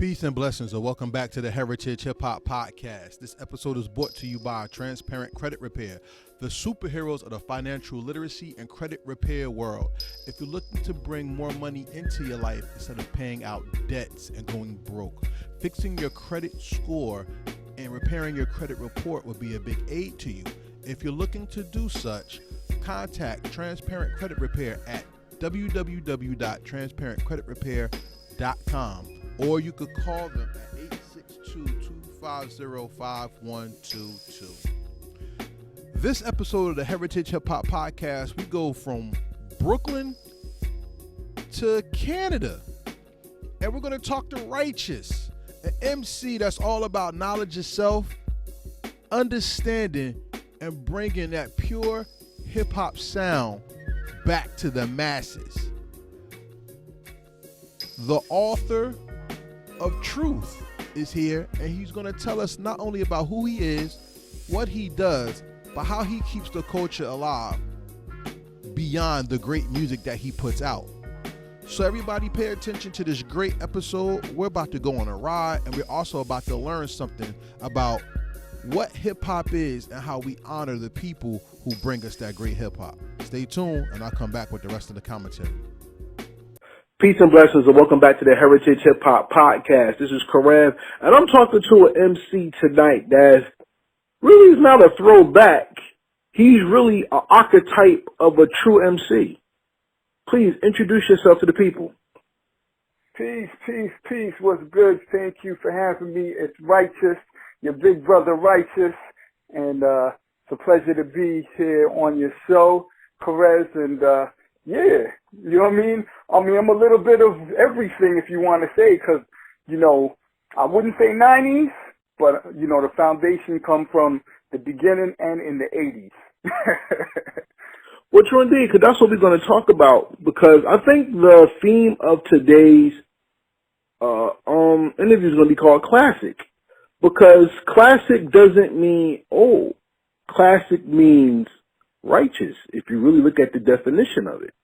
Peace and blessings, and welcome back to the Heritage Hip Hop Podcast. This episode is brought to you by Transparent Credit Repair, the superheroes of the financial literacy and credit repair world. If you're looking to bring more money into your life instead of paying out debts and going broke, fixing your credit score and repairing your credit report would be a big aid to you. If you're looking to do such, contact Transparent Credit Repair at www.transparentcreditrepair.com. Or you could call them at 862-250-5122. This episode of the Heritage Hip Hop Podcast, we go from Brooklyn to Canada. And we're going to talk to Righteous, an MC that's all about knowledge of self, understanding, and bringing that pure hip hop sound back to the masses. The author of Truth is here, and he's going to tell us not only about who he is, what he does, but how he keeps the culture alive beyond the great music that he puts out. So everybody pay attention to this great episode. We're about to go on a ride, and we're also about to learn something about what hip-hop is and how we honor the people who bring us that great hip-hop. Stay tuned, and I'll come back with the rest of the commentary. Peace and blessings, and welcome back to the Heritage Hip Hop Podcast. This is Karev, and I'm talking to an MC tonight that really is not a throwback. He's really an archetype of a true MC. Please introduce yourself to the people. Peace. What's good? Thank you for having me. It's Righteous, your big brother Righteous, and it's a pleasure to be here on your show, Perez, and yeah, you know what I mean? I'm a little bit of everything, if you want to say, because, I wouldn't say 90s, but, the foundation come from the beginning and in the 80s. Well, true indeed, because that's what we're going to talk about, because I think the theme of today's interview is going to be called Classic, because classic doesn't mean old. Classic means righteous, if you really look at the definition of it.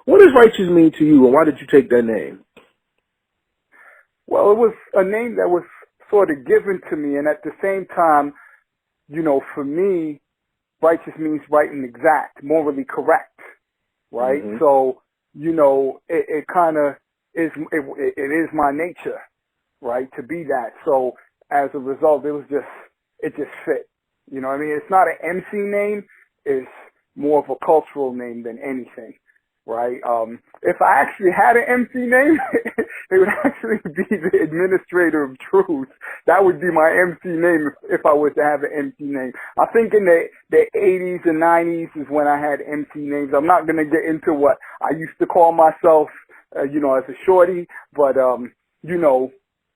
What does righteous mean to you, and why did you take that name? Well, it was a name that was sort of given to me, and at the same time, for me, righteous means right and exact, morally correct, right? Mm-hmm. So, it kind of is, it is my nature, right, to be that. So, as a result, it just fit. You know what I mean? It's not an MC name. It's more of a cultural name than anything, right? If I actually had an MC name, it would actually be the Administrator of Truth. That would be my MC name if I was to have an MC name. I think in the 80s and 90s is when I had MC names. I'm not going to get into what I used to call myself, as a shorty, but,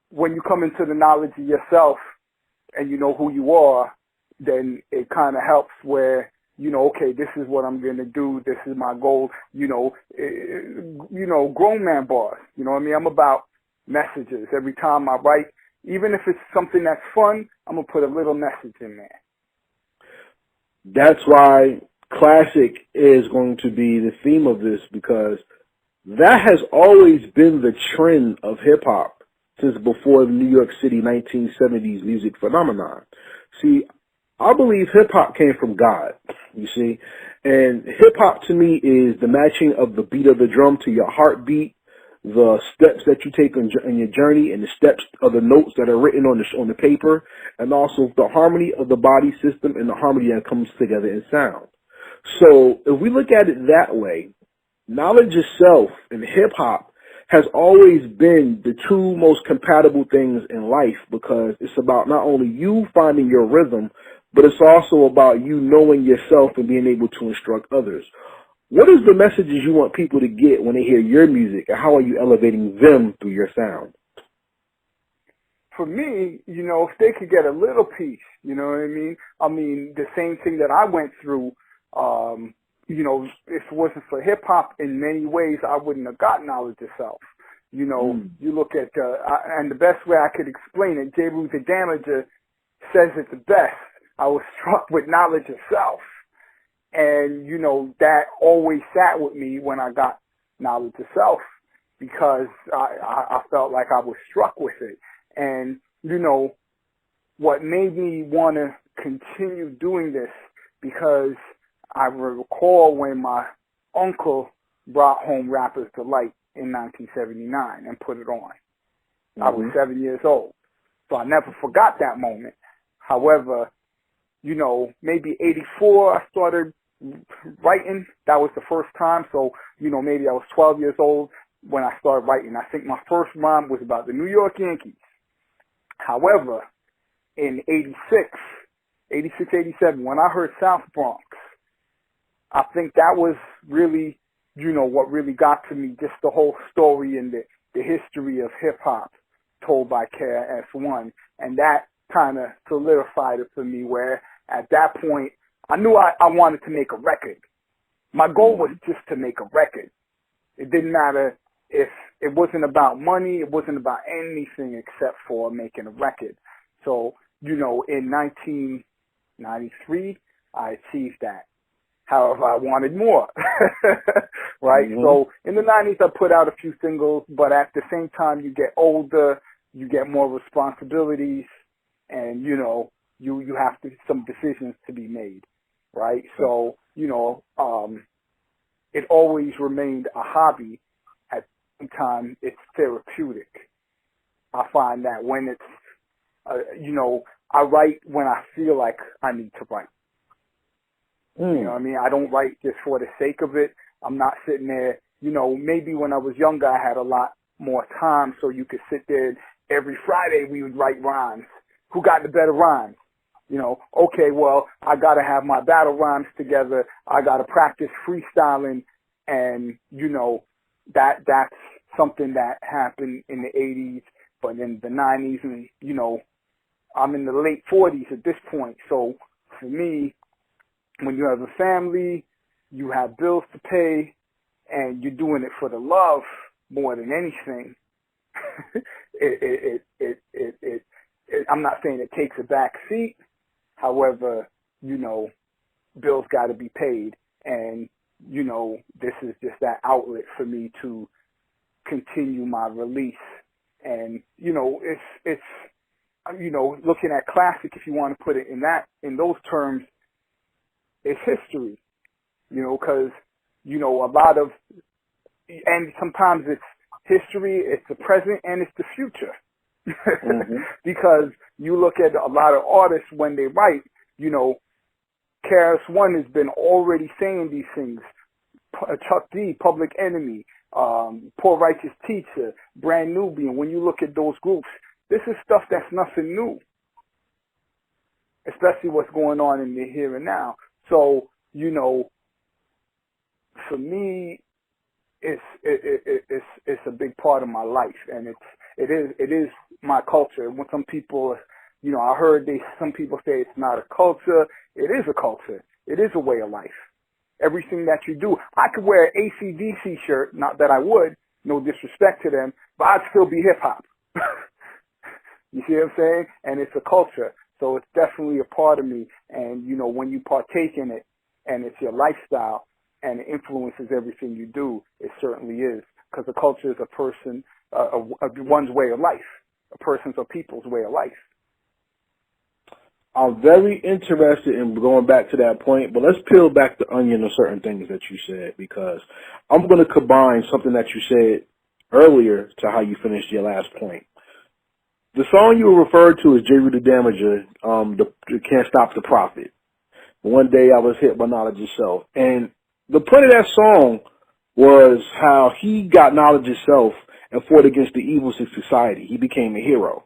when you come into the knowledge of yourself and you know who you are, then it kind of helps where, okay, this is what I'm going to do. This is my goal. Grown man bars. You know what I mean? I'm about messages. Every time I write, even if it's something that's fun, I'm going to put a little message in there. That's why classic is going to be the theme of this, because that has always been the trend of hip hop since before the New York City 1970s music phenomenon. See, I believe hip-hop came from God, you see, and hip-hop to me is the matching of the beat of the drum to your heartbeat, the steps that you take in your journey, and the steps of the notes that are written on the paper, and also the harmony of the body system and the harmony that comes together in sound. So if we look at it that way, knowledge of self and hip-hop has always been the two most compatible things in life, because it's about not only you finding your rhythm, but it's also about you knowing yourself and being able to instruct others. What is the messages you want people to get when they hear your music, and how are you elevating them through your sound? For me, if they could get a little piece, you know what I mean? I mean, the same thing that I went through, if it wasn't for hip-hop, in many ways, I wouldn't have got knowledge of self. You look at, and the best way I could explain it, J. Rue the Damager says it the best. I was struck with knowledge of self. And, that always sat with me when I got knowledge of self. because I felt like I was struck with it. And, you know, what made me want to continue doing this, because I recall when my uncle brought home Rapper's Delight in 1979 and put it on. I was 7 years old. So I never forgot that moment. However, you know, maybe 84 I started writing. That was the first time. So, you know, maybe I was 12 years old when I started writing. I think my first rhyme was about the New York Yankees. However, in 86, 87, when I heard South Bronx, I think that was really, you know, what really got to me, just the whole story and the history of hip-hop told by KRS-One. And that kind of solidified it for me, where at that point, I knew I wanted to make a record. My goal was just to make a record. It didn't matter if it wasn't about money, it wasn't about anything except for making a record. So, you know, in 1993, I achieved that. However, I wanted more, right? So in the 90s, I put out a few singles, but at the same time, you get older, you get more responsibilities, and, you know, you have some decisions to be made, right? So, you know, it always remained a hobby. At the same time, it's therapeutic. I find that when it's, you know, I write when I feel like I need to write. You know what I mean? I don't write just for the sake of it. I'm not sitting there, you know, maybe when I was younger I had a lot more time, so you could sit there. Every Friday we would write rhymes. Who got the better rhymes? You know, okay, well, I got to have my battle rhymes together. I got to practice freestyling. And, you know, that's something that happened in the 80s, but in the 90s, and, you know, I'm in the late 40s at this point. So for me, when you have a family, you have bills to pay, and you're doing it for the love more than anything, I'm not saying it takes a back seat. However, you know, bills got to be paid, and, you know, this is just that outlet for me to continue my release. And, you know, it's you know, looking at classic, if you want to put it in those terms, it's history, you know, because, you know, a lot of, and sometimes it's history, it's the present, and it's the future. Because you look at a lot of artists when they write, you know, KRS-One has been already saying these things. Chuck D, Public Enemy, Poor Righteous Teacher, Brand Nubian. When you look at those groups, this is stuff that's nothing new, especially what's going on in the here and now. So, you know, for me, it's a big part of my life, and it is my culture. When some people, you know, I heard some people say it's not a culture. It is a culture. It is a way of life. Everything that you do, I could wear an AC/DC shirt, not that I would, no disrespect to them, but I'd still be hip hop. You see what I'm saying? And it's a culture. So it's definitely a part of me. And, you know, when you partake in it and it's your lifestyle and it influences everything you do, it certainly is. Because a culture is a person, one's way of life, a person's or people's way of life. I'm very interested in going back to that point, but let's peel back the onion of certain things that you said, because I'm going to combine something that you said earlier to how you finished your last point. The song you referred to is J. Rue the Damager, the Can't Stop the Prophet. One day I was hit by knowledge itself. And the point of that song was how he got knowledge itself and fought against the evils of society. He became a hero.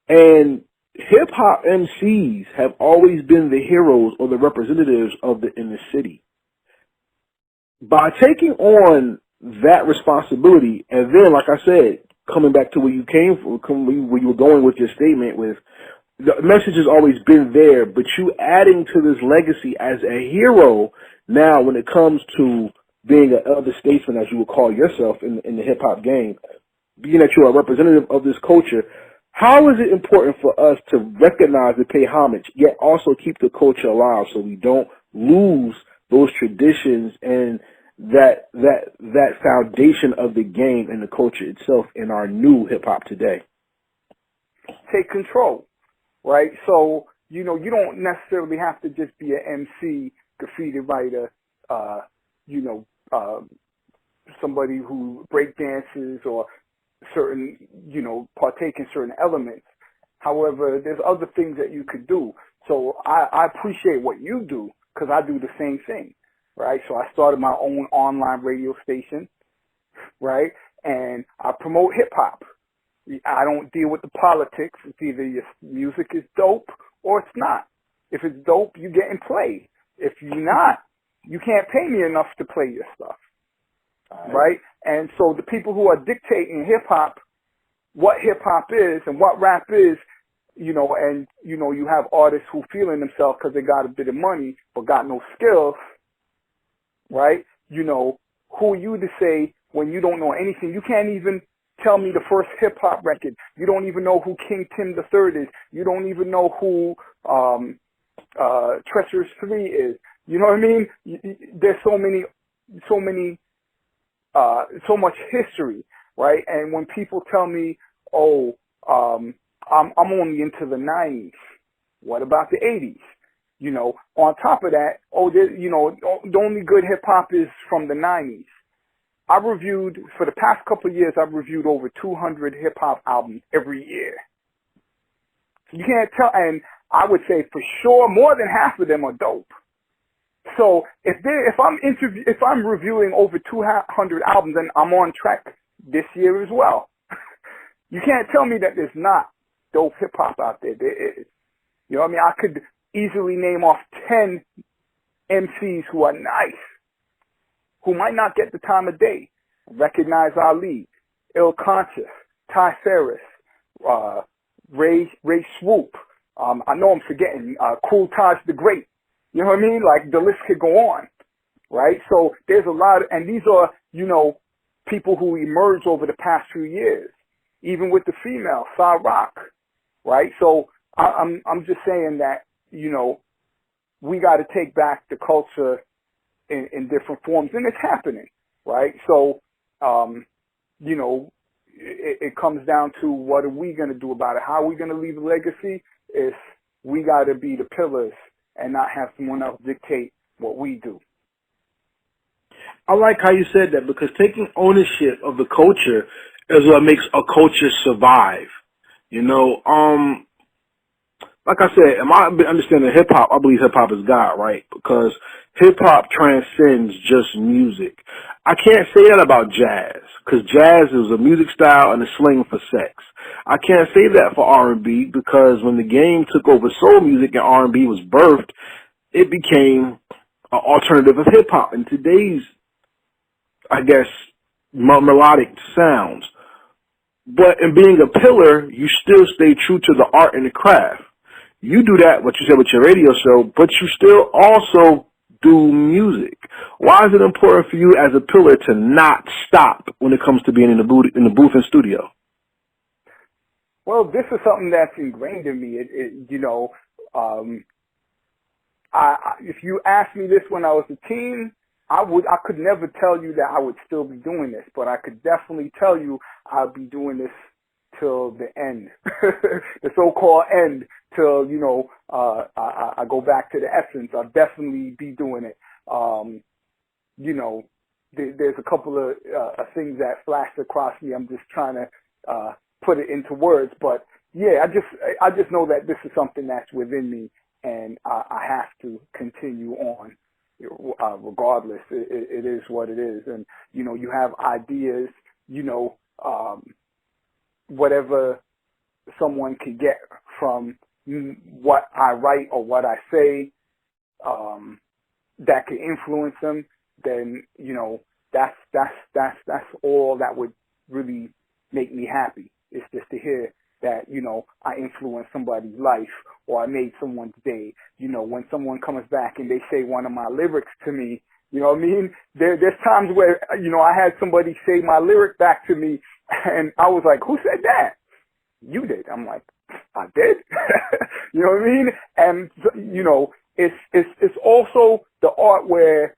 And hip-hop MCs have always been the heroes or the representatives of the inner city. By taking on that responsibility, and then, like I said, coming back to where you came from, where you were going with your statement, with the message has always been there, but you adding to this legacy as a hero now when it comes to being an elder statesman, as you would call yourself in the hip-hop game, being that you're a representative of this culture, how is it important for us to recognize and pay homage, yet also keep the culture alive so we don't lose those traditions and that foundation of the game and the culture itself in our new hip hop today. Take control, right? So, you know, you don't necessarily have to just be an MC, graffiti writer, somebody who break dances or certain, you know, partake in certain elements. However, there's other things that you could do. So I appreciate what you do because I do the same thing, right? So I started my own online radio station, right? And I promote hip hop. I don't deal with the politics. It's either your music is dope or it's not. If it's dope, you get in play. If you're not, you can't pay me enough to play your stuff, right? And so the people who are dictating hip hop, what hip hop is and what rap is, you know, and, you know, you have artists who feeling themselves because they got a bit of money but got no skills, right? You know, who are you to say when you don't know anything? You can't even tell me the first hip hop record. You don't even know who King Tim III is. You don't even know who Treacherous 3 is. You know what I mean? There's so much history, right? And when people tell me, oh, I'm only into the 90s. What about the 80s? You know, on top of that, you know, the only good hip hop is from the 90s. I've reviewed, for the past couple of years, I've reviewed over 200 hip hop albums every year. You can't tell, and I would say for sure more than half of them are dope. So if I'm reviewing over 200 albums, then I'm on track this year as well. You can't tell me that there's not dope hip hop out there. There is. You know what I mean? I could easily name off 10 MCs who are nice, who might not get the time of day. Recognize Ali, Ill Conscious, Ty Ferris, Ray Swoop. I know I'm forgetting, Cool Taj the Great. You know what I mean? Like, the list could go on, right? So there's a lot, and these are, you know, people who emerged over the past few years, even with the female, Sa Rock, right? So I'm just saying that, you know, we got to take back the culture in different forms, and it's happening, right? So, you know, it comes down to what are we going to do about it? How are we going to leave a legacy? Is we got to be the pillars and not have someone else dictate what we do. I like how you said that, because taking ownership of the culture is what makes a culture survive. You know, like I said, in my understanding hip hop, I believe hip hop is God, right? Because hip hop transcends just music. I can't say that about jazz, because jazz is a music style and a slang for sex. I can't say that for R&B, because when the game took over soul music and R&B was birthed, it became an alternative of hip hop in today's, I guess, melodic sounds. But in being a pillar, you still stay true to the art and the craft. You do that, what you said with your radio show, but you still also do music. Why is it important for you as a pillar to not stop when it comes to being in the booth and studio? Well, this is something that's ingrained in me. You know, if you asked me this when I was a teen, I could never tell you that I would still be doing this, but I could definitely tell you I'll be doing this till the end, the so-called end, till, you know, I go back to the essence. I'll definitely be doing it. You know, there's a couple of things that flashed across me. I'm just trying to put it into words, but yeah, I just know that this is something that's within me, and I have to continue on. Regardless, it is what it is. And, you know, you have ideas, you know, whatever someone can get from what I write or what I say, that could influence them, then, you know, that's all that would really make me happy. It's just to hear that, you know, I influenced somebody's life or I made someone's day. You know, when someone comes back and they say one of my lyrics to me, you know what I mean? There's times where, you know, I had somebody say my lyric back to me and I was like, who said that? You did. I'm like, I did? You know what I mean? And, you know, it's also the art where,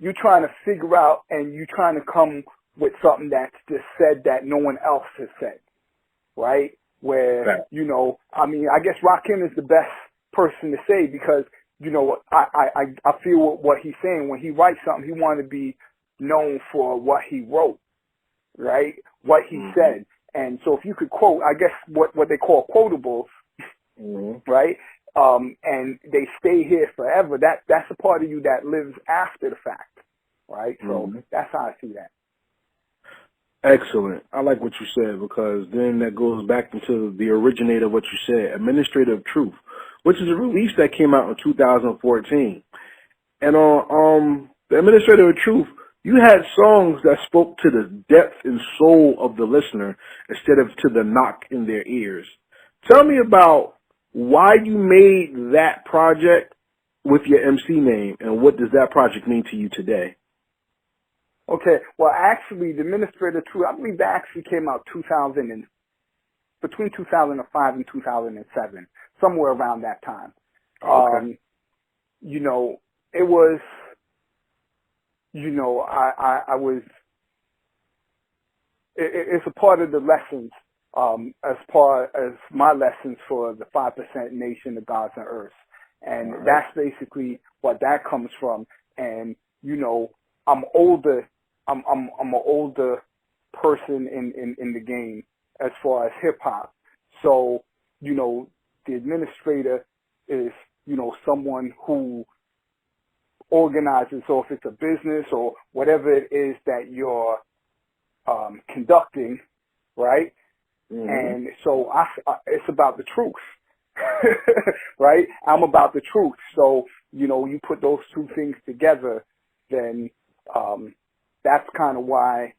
you're trying to figure out and you're trying to come with something that's just said that no one else has said, right? Where, Right. you know, I mean, I guess Rakim is the best person to say because, you know, I feel what he's saying. When he writes something, he wants to be known for what he wrote, right? What he said. And so if you could quote, I guess what they call quotables, right? And they stay here forever. That's a part of you that lives after the fact, right? So that's how I see that. Excellent. I like what you said because then that goes back into the originator of what you said, Administrator of Truth, which is a release that came out in 2014. And on the Administrator of Truth, you had songs that spoke to the depth and soul of the listener instead of to the knock in their ears. Tell me about why you made that project with your MC name and what does that project mean to you today? Okay, well, actually, the Administrator of Truth, I believe that actually came out between 2005 and 2007, somewhere around that time. Okay. You know, it was, you know, I was, it's a part of the lessons, as far as my lessons for the 5% nation of gods and earth. And that's basically what that comes from. And, you know, I'm older. I'm an older person in the game as far as hip hop. So, you know, the administrator is, you know, someone who organizes. So if it's a business or whatever it is that you're conducting, right? And so it's about the truth, right? I'm about the truth. So, you know, you put those two things together, then that's kind of why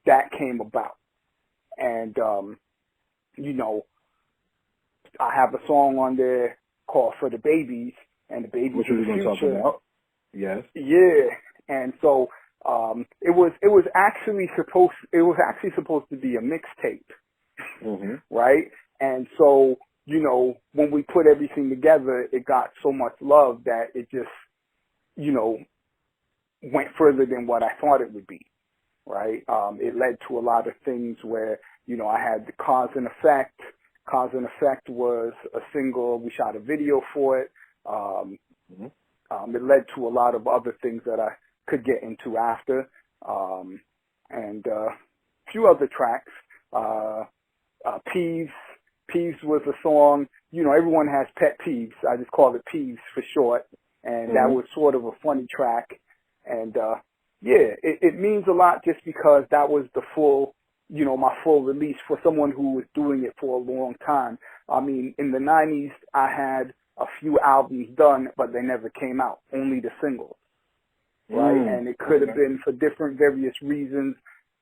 that came about. And, you know, I have a song on there called For the Babies, and the babies Which of we're the going to talk future. about. Yes. Yeah. And so it was actually supposed to be a mixtape, right? And so, you know, when we put everything together, it got so much love that it just, you know, went further than what I thought it would be, right? It led to a lot of things where, you know, I had the Cause and Effect. Cause and Effect was a single. We shot a video for it. It led to a lot of other things that I could get into after, and a few other tracks. Peeves. Peeves was a song. You know, everyone has pet peeves. I just call it Peeves for short. And that was sort of a funny track. And, yeah, it means a lot just because that was the full, you know, my full release for someone who was doing it for a long time. I mean, in the 90s, I had a few albums done, but they never came out, only the singles, right? And it could have been for different various reasons,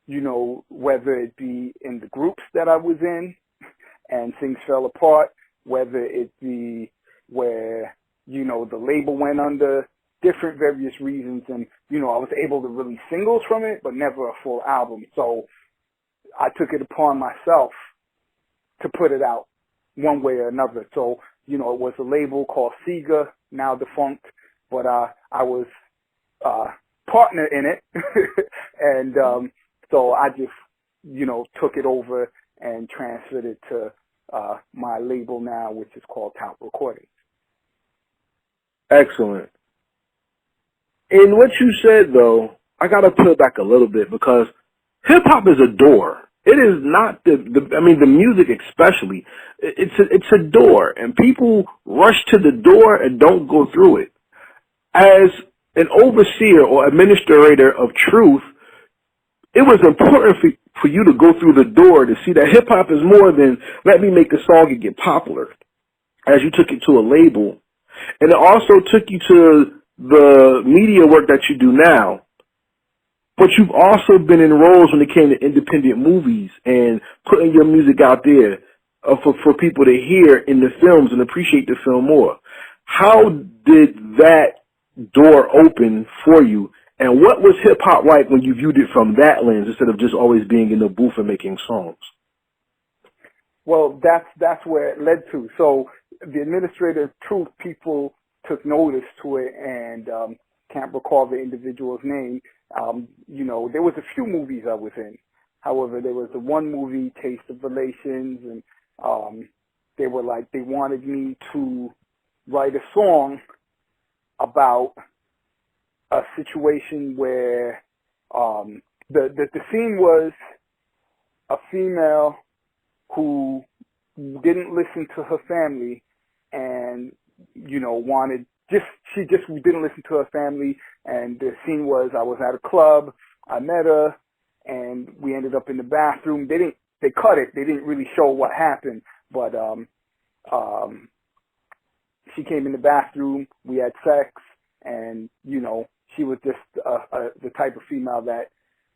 you know, whether it be in the groups that I was in and things fell apart, whether it be where, you know, the label went under, different various reasons. And, you know, I was able to release singles from it, but never a full album. So I took it upon myself to put it out one way or another. So, you know, it was a label called Sega, now defunct, but I was partner in it. And so I just, you know, took it over and transferred it to my label now, which is called Tout Recordings. Excellent. In what you said, though, I got to pull back a little bit because hip-hop is a door. It is not the music especially. It's a door, and people rush to the door and don't go through it. As an overseer or administrator of truth, it was important for you to go through the door to see that hip-hop is more than let me make a song and get popular, as you took it to a label. And it also took you to the media work that you do now. But you've also been in roles when it came to independent movies and putting your music out there for people to hear in the films and appreciate the film more. How did that door open for you? And what was hip-hop like when you viewed it from that lens instead of just always being in the booth and making songs? Well, that's where it led to. So the administrative truth, people took notice to it, and can't recall the individual's name. You know, there was a few movies I was in. However, there was the one movie, Taste of Relations, and they were like, they wanted me to write a song about a situation where the scene was a female who didn't listen to her family and, you know, she just didn't listen to her family. And the scene was, I was at a club, I met her, and we ended up in the bathroom. They cut it. They didn't really show what happened, but she came in the bathroom, we had sex, and, you know, she was just the type of female that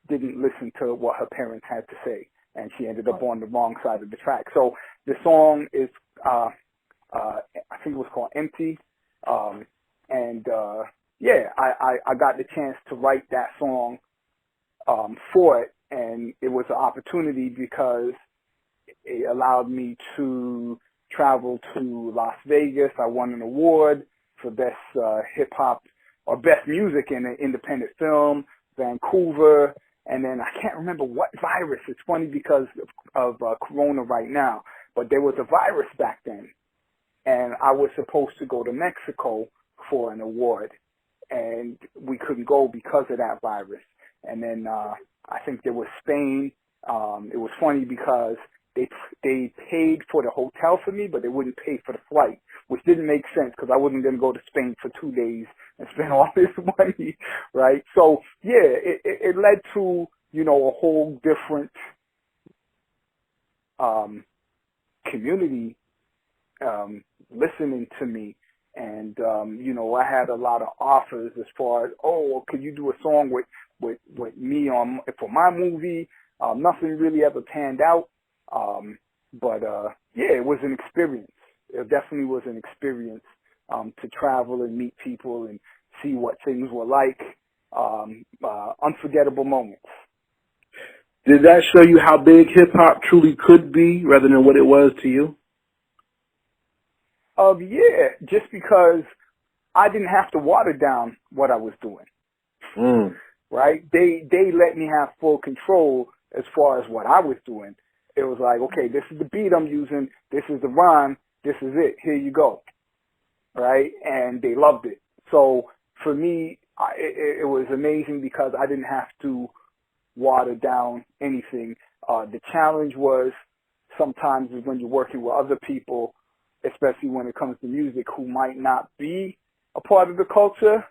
didn't listen to what her parents had to say, and she ended up on the wrong side of the track. So the song is, I think it was called Empty, yeah, I got the chance to write that song for it, and it was an opportunity because it allowed me to travel to Las Vegas. I won an award for best hip-hop or best music in an independent film, Vancouver, and then I can't remember what virus. It's funny because of Corona right now, but there was a virus back then, and I was supposed to go to Mexico for an award, and we couldn't go because of that virus. And then I think there was Spain. It was funny because they paid for the hotel for me, but they wouldn't pay for the flight, which didn't make sense because I wasn't going to go to Spain for 2 days and spend all this money, right? So, yeah, it led to, you know, a whole different community listening to me. And, you know, I had a lot of offers as far as, oh, could you do a song with me for my movie? Nothing really ever panned out. But yeah, it was an experience. It definitely was an experience to travel and meet people and see what things were like. Unforgettable moments. Did that show you how big hip-hop truly could be rather than what it was to you? Yeah, just because I didn't have to water down what I was doing. Right? They let me have full control as far as what I was doing. It was like, okay, this is the beat I'm using, this is the rhyme, this is it, here you go. Right? And they loved it. So for me, it was amazing because I didn't have to water down anything. The challenge was sometimes when you're working with other people, especially when it comes to music, who might not be a part of the culture,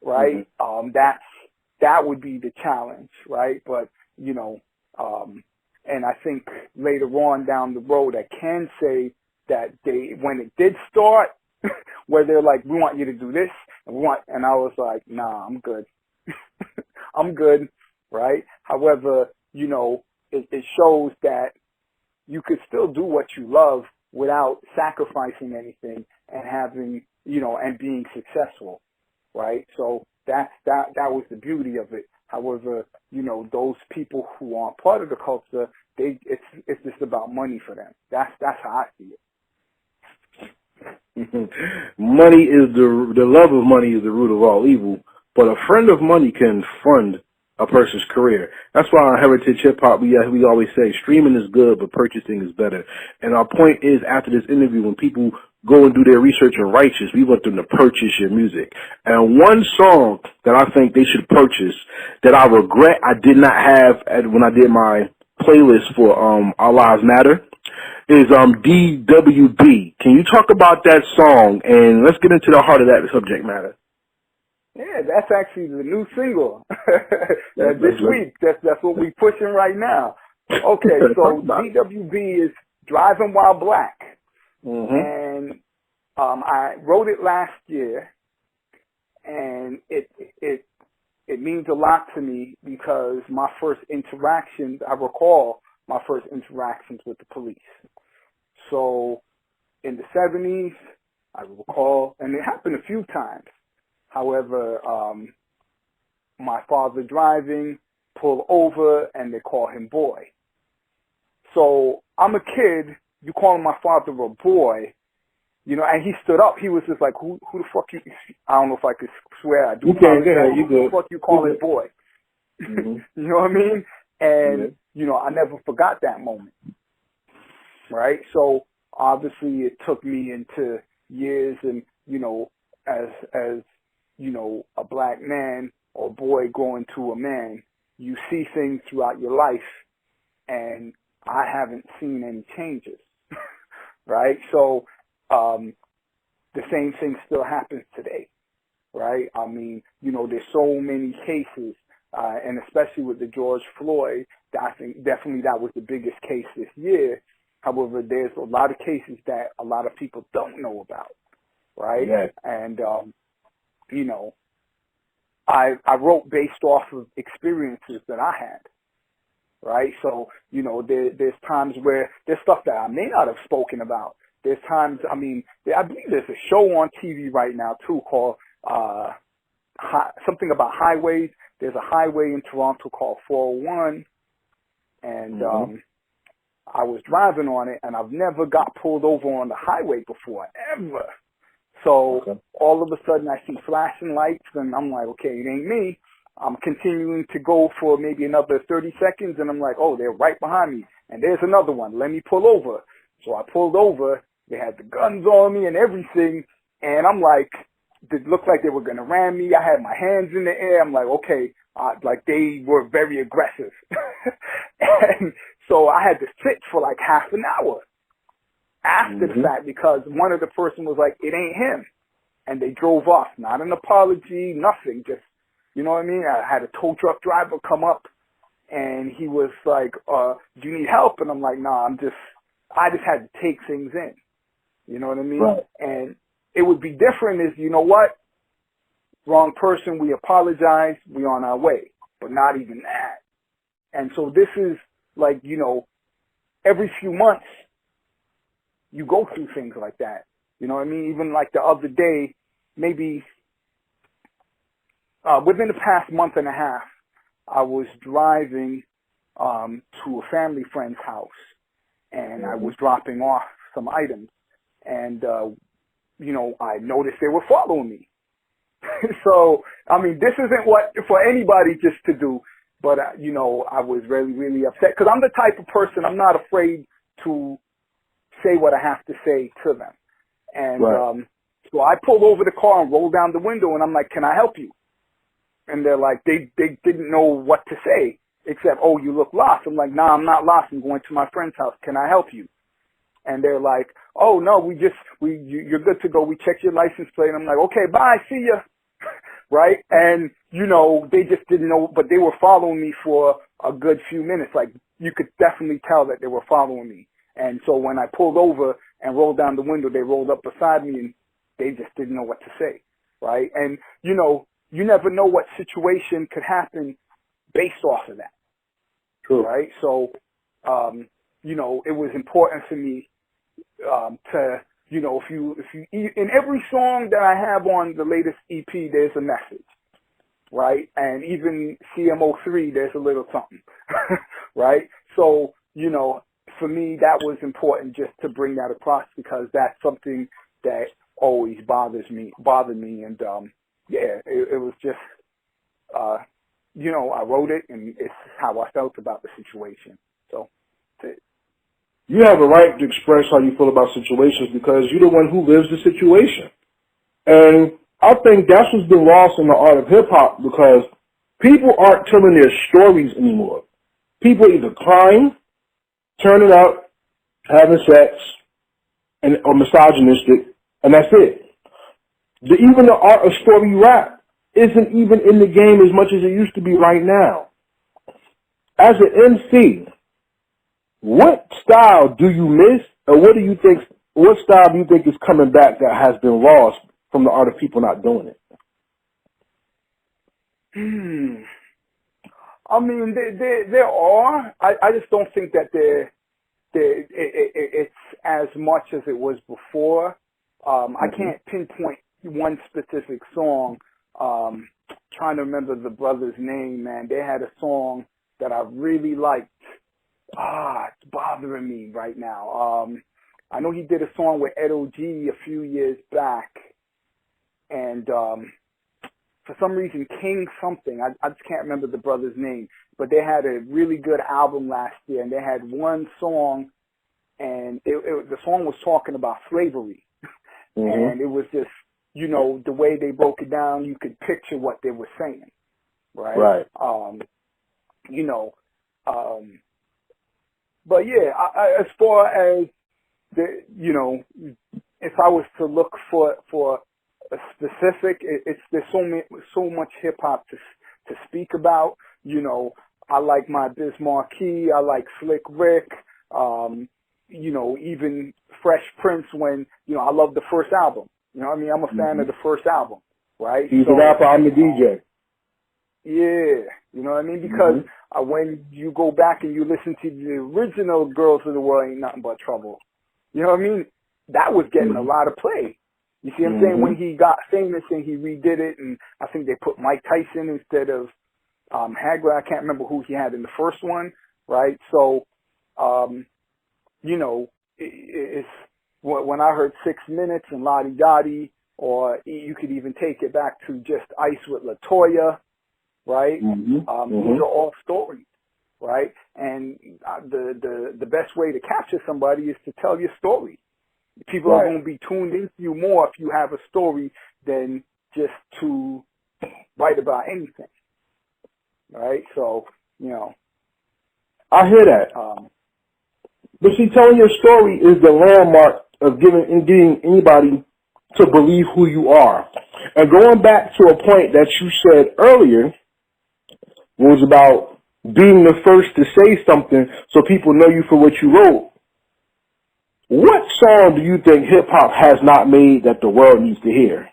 right? Mm-hmm. That would be the challenge, right? But, you know, and I think later on down the road, I can say that when it did start, where they're like, we want you to do this, and I was like, nah, I'm good. I'm good, right? However, you know, it shows that you could still do what you love without sacrificing anything and having, you know, and being successful, right? So that was the beauty of it. However, you know, those people who aren't part of the culture, it's just about money for them. That's how I see it. Money is the love of money is the root of all evil, but a friend of money can fund a person's career. That's why on Heritage Hip Hop we always say streaming is good, but purchasing is better. And our point is, after this interview, when people go and do their research on Righteous, we want them to purchase your music. And one song that I think they should purchase that I regret I did not have when I did my playlist for Our Lives Matter is DWB. Can you talk about that song? And let's get into the heart of that subject matter. Yeah, that's actually the new single this week. That's what we're pushing right now. Okay, so DWB is Driving While Black. Mm-hmm. And I wrote it last year, and it means a lot to me because my first interactions, I recall my first interactions with the police. So in the 70s, I recall, and it happened a few times. However, my father driving, pull over, and they call him boy. So I'm a kid, you calling my father a boy, you know, and he stood up. He was just like, who the fuck you, I don't know if I could swear I do. You can't get it. You What the good. fuck you call it, boy? Mm-hmm. You know what I mean? And, Yeah. you know, I never forgot that moment. Right? So obviously it took me into years and, you know, as, you know, a black man or boy growing to a man, you see things throughout your life, and I haven't seen any changes. Right? So, the same thing still happens today. Right? I mean, you know, there's so many cases, and especially with the George Floyd, I think definitely that was the biggest case this year. However, there's a lot of cases that a lot of people don't know about, right? Yeah. And, you know, I wrote based off of experiences that I had, right? So, you know, there's times where there's stuff that I may not have spoken about. There's times, I mean, I believe there's a show on TV right now, too, called something about highways. There's a highway in Toronto called 401, and I was driving on it, and I've never got pulled over on the highway before, ever. So all of a sudden I see flashing lights, and I'm like, okay, it ain't me. I'm continuing to go for maybe another 30 seconds, and I'm like, oh, they're right behind me, and there's another one. Let me pull over. So I pulled over. They had the guns on me and everything, and I'm like, it looked like they were going to ram me. I had my hands in the air. I'm like, okay, like they were very aggressive. And so I had to sit for like half an hour after the fact, because one of the person was like, it ain't him. And they drove off. Not an apology, nothing. Just, you know what I mean? I had a tow truck driver come up, and he was like, do you need help? And I'm like, nah, I just had to take things in. You know what I mean? Right. And it would be different is, you know what? Wrong person, we apologize, we on our way. But not even that. And so this is like, you know, every few months, you go through things like that. You know what I mean? Even like the other day, maybe within the past month and a half, I was driving to a family friend's house, and I was dropping off some items. And, you know, I noticed they were following me. So, I mean, this isn't what for anybody just to do. But, you know, I was really, really upset, because I'm the type of person, I'm not afraid to say what I have to say to them. And so I pulled over the car and rolled down the window, and I'm like, can I help you? And they're like, they didn't know what to say, except, oh, you look lost. I'm like, nah, I'm not lost. I'm going to my friend's house. Can I help you? And they're like, oh, no, you're good to go. We checked your license plate. And I'm like, okay, bye, see ya. Right? And, you know, they just didn't know, but they were following me for a good few minutes. Like, you could definitely tell that they were following me. And so when I pulled over and rolled down the window, they rolled up beside me, and they just didn't know what to say. Right? And, you know, you never know what situation could happen based off of that. True. Right? So, you know, it was important for me to, you know, if you in every song that I have on the latest EP, there's a message, right? And even CMO3, there's a little something, right? So, you know, for me, that was important just to bring that across, because that's something that always bothered me. And, yeah, it was just, you know, I wrote it, and it's how I felt about the situation. So, that's it. You have a right to express how you feel about situations, because you're the one who lives the situation. And I think that's what's been lost in the art of hip-hop, because people aren't telling their stories anymore. People either crying, turning up, having sex, or misogynistic, and that's it. Even the art of story rap isn't even in the game as much as it used to be right now. As an MC, what style do you miss, or what style do you think is coming back that has been lost from the art of people not doing it? I mean, there are. I just don't think that it's as much as it was before. I can't pinpoint one specific song. Trying to remember the brother's name, man. They had a song that I really liked. It's bothering me right now. I know he did a song with Ed O.G. a few years back, and for some reason, King something. I just can't remember the brother's name, but they had a really good album last year, and they had one song, and the song was talking about slavery, and it was just, you know, the way they broke it down, you could picture what they were saying, right? You know, but yeah, as far as the, you know, if I was to look for a specific, there's so much hip hop to speak about. You know, I like my Biz Markie, I like Slick Rick, you know, even Fresh Prince. When, you know, I love the first album. You know what I mean? I'm a fan of the first album, right? He's a rapper, I'm the DJ. Yeah, you know what I mean? Because when you go back and you listen to the original Girls of the World Ain't Nothing But Trouble, you know what I mean? That was getting a lot of play. You see what I'm saying? When he got famous and he redid it, and I think they put Mike Tyson instead of Hagler. I can't remember who he had in the first one, right? So, you know, it's when I heard 6 Minutes and Lottie Dottie, or you could even take it back to just Ice with LaToya, right? These are all stories, right? And the best way to capture somebody is to tell your story. People are going to be tuned into you more if you have a story than just to write about anything, right? So, you know. I hear that. But see, telling your story is the landmark of getting anybody to believe who you are. And going back to a point that you said earlier was about being the first to say something so people know you for what you wrote. What song do you think hip-hop has not made that the world needs to hear?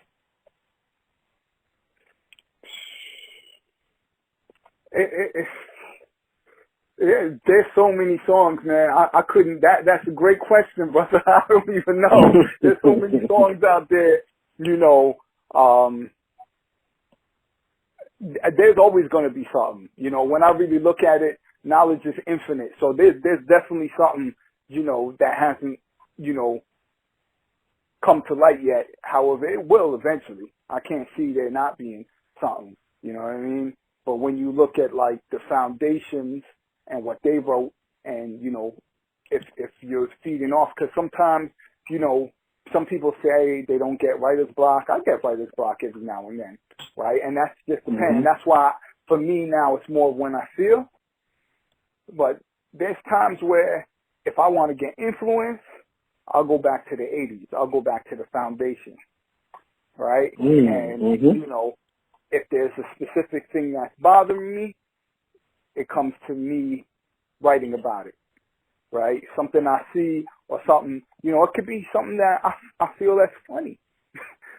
There's so many songs, man. I couldn't. That's a great question, brother. I don't even know. There's so many songs out there. You know, there's always going to be something. You know, when I really look at it, knowledge is infinite. So there's definitely something, you know, that hasn't, you know, come to light yet. However, it will eventually. I can't see there not being something. You know what I mean? But when you look at like the foundations and what they wrote, and, you know, if you're feeding off, because sometimes, you know, some people say they don't get writer's block. I get writer's block every now and then, right? And that's just depends. That's why, for me now, it's more when I feel. But there's times where if I want to get influence, I'll go back to the 80s. I'll go back to the foundation, right? And, you know, if there's a specific thing that's bothering me, it comes to me writing about it, right? Something I see or something, you know, it could be something that I feel that's funny,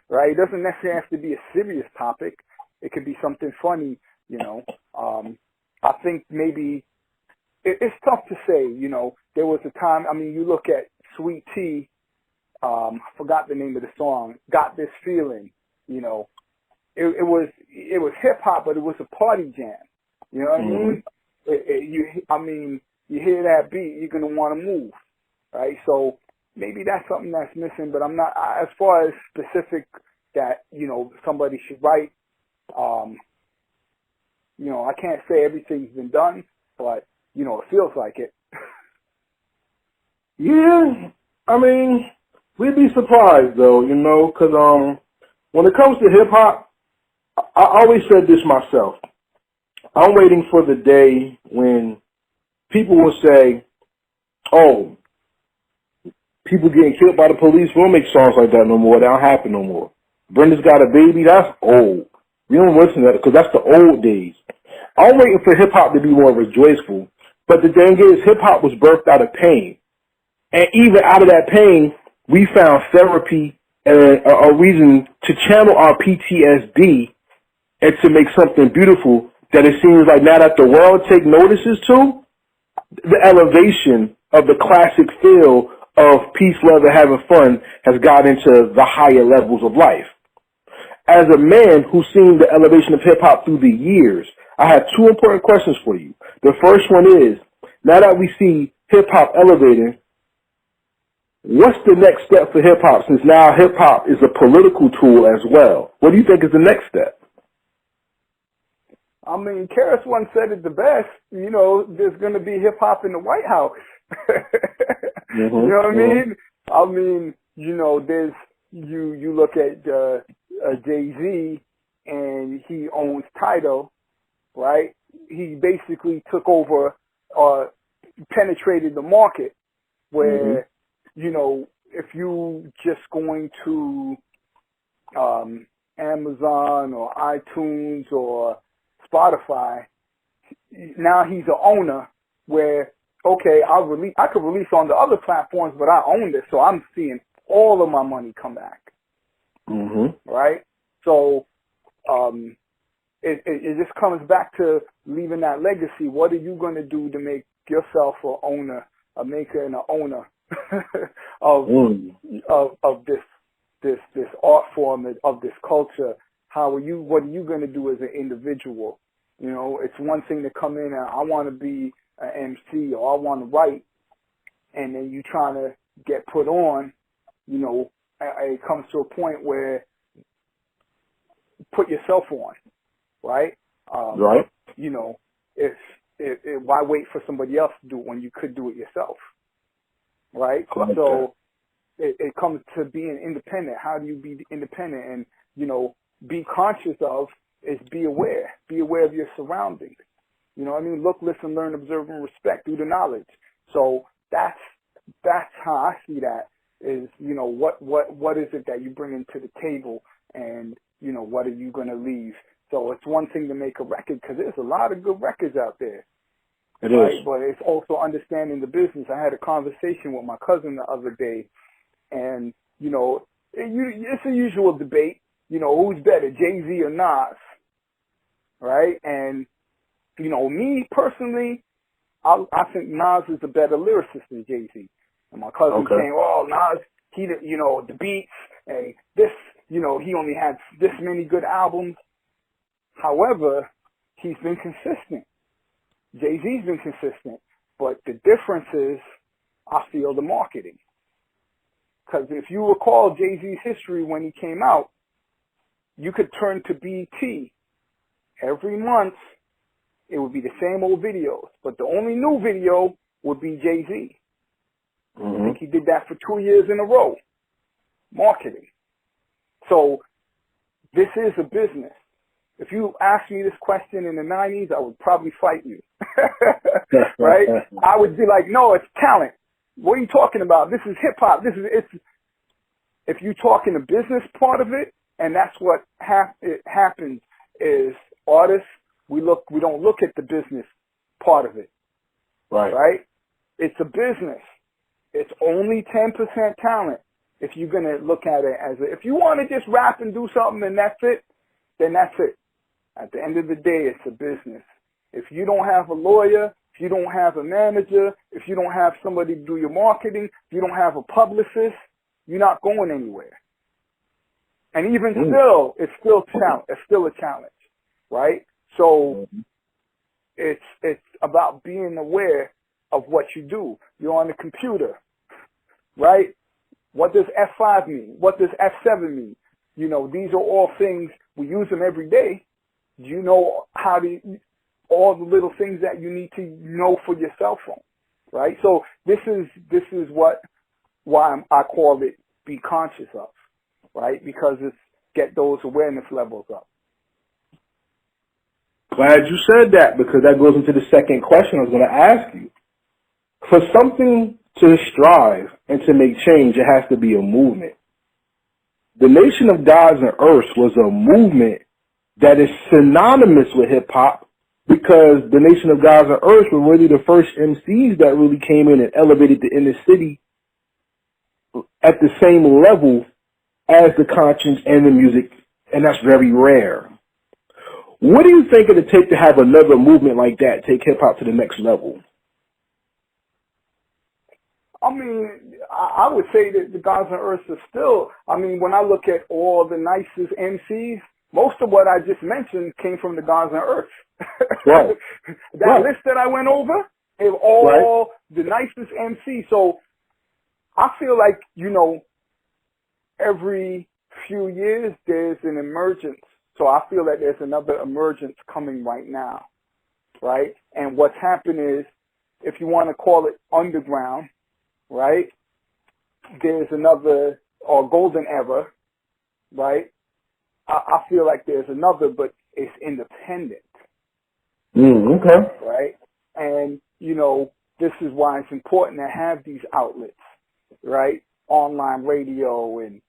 right? It doesn't necessarily have to be a serious topic. It could be something funny, you know. I think maybe it's tough to say, you know. There was a time, I mean, you look at Sweet Tea, I forgot the name of the song, Got This Feeling, you know. It was hip hop, but it was a party jam. You know what I mean? You hear that beat, you're gonna want to move, right? So maybe that's something that's missing. But I'm not, as far as specific that, you know, somebody should write. You know, I can't say everything's been done, but you know, it feels like it. Yeah, I mean, we'd be surprised though, you know, because when it comes to hip hop, I always said this myself. I'm waiting for the day when people will say, oh, people getting killed by the police, we don't make songs like that no more. That don't happen no more. Brenda's Got a Baby, that's old. We don't listen to that because that's the old days. I'm waiting for hip-hop to be more rejoiceful. But the thing is, hip-hop was birthed out of pain. And even out of that pain, we found therapy and a reason to channel our PTSD and to make something beautiful that it seems like now that the world take notices to, the elevation of the classic feel of peace, love, and having fun has got into the higher levels of life. As a man who's seen the elevation of hip-hop through the years, I have two important questions for you. The first one is, now that we see hip-hop elevating, what's the next step for hip-hop, since now hip-hop is a political tool as well? What do you think is the next step? I mean, Karis once said it the best. You know, there's going to be hip hop in the White House. You know what I mean? I mean, you know, there's you look at Jay-Z, and he owns Tidal, right? He basically took over, penetrated the market. Where, you know, if you just going to Amazon or iTunes or Spotify, now he's an owner where, okay, I could release on the other platforms, but I own this, so I'm seeing all of my money come back. Right? So it just comes back to leaving that legacy. What are you going to do to make yourself an owner, a maker and an owner of this art form, of this culture? What are you going to do as an individual? You know, it's one thing to come in and I want to be an MC or I want to write, and then you trying to get put on. You know, it comes to a point where put yourself on, right? Right. You know, why wait for somebody else to do it when you could do it yourself, right? So it comes to being independent. How do you be independent? And, you know, be conscious of is be aware of your surroundings. You know what I mean? Look, listen, learn, observe, and respect through the knowledge. So that's how I see that is, you know, what is it that you bring into the table, and, you know, what are you going to leave? So it's one thing to make a record, because there's a lot of good records out there. It right? is. But it's also understanding the business. I had a conversation with my cousin the other day, and, you know, it's a usual debate, you know, who's better, Jay-Z or Nas, right? And, you know, me personally, I think Nas is a better lyricist than Jay-Z. And my cousin saying, oh, Nas, you know, the beats, and this, you know, he only had this many good albums. However, he's been consistent. Jay-Z's been consistent. But the difference is, I feel, the marketing. Because if you recall Jay-Z's history when he came out, you could turn to BT. Every month, it would be the same old videos. But the only new video would be Jay-Z. I think he did that for 2 years in a row. Marketing. So, this is a business. If you asked me this question in the 90s, I would probably fight you. Right? I would be like, no, it's talent. What are you talking about? This is hip-hop. If you're talking the business part of it, and that's what happens is artists, we don't look at the business part of it. Right? It's a business. It's only 10% talent. If you're going to look at it as if you want to just rap and do something and that's it, then that's it. At the end of the day, it's a business. If you don't have a lawyer, if you don't have a manager, if you don't have somebody to do your marketing, if you don't have a publicist, you're not going anywhere. And even still, it's still a challenge, right? So it's about being aware of what you do. You're on the computer, right? What does F5 mean? What does F7 mean? You know, these are all things, we use them every day. You know all the little things that you need to know for your cell phone, right? So this is why I call it be conscious of, right? Because it's get those awareness levels up. Glad you said that, because that goes into the second question I was going to ask you. For something to strive and to make change, it has to be a movement. The Nation of Gods and Earths was a movement that is synonymous with hip-hop, because the Nation of Gods and Earths were really the first MCs that really came in and elevated the inner city at the same level as the conscience and the music, and that's very rare. What do you think it would take to have another movement like that take hip-hop to the next level? I mean, I would say that the Gods and Earths are still, I mean, when I look at all the nicest MCs, most of what I just mentioned came from the Gods and Earths. Right. That list that I went over, is all the nicest MCs. So I feel like, you know, every few years there's an emergence So I feel that there's another emergence coming right now, right? And what's happened is, if you want to call it underground, right, there's another, or golden era, right? I feel like there's another, but it's independent. Okay. Right? And, you know, this is why it's important to have these outlets, right? Online radio and,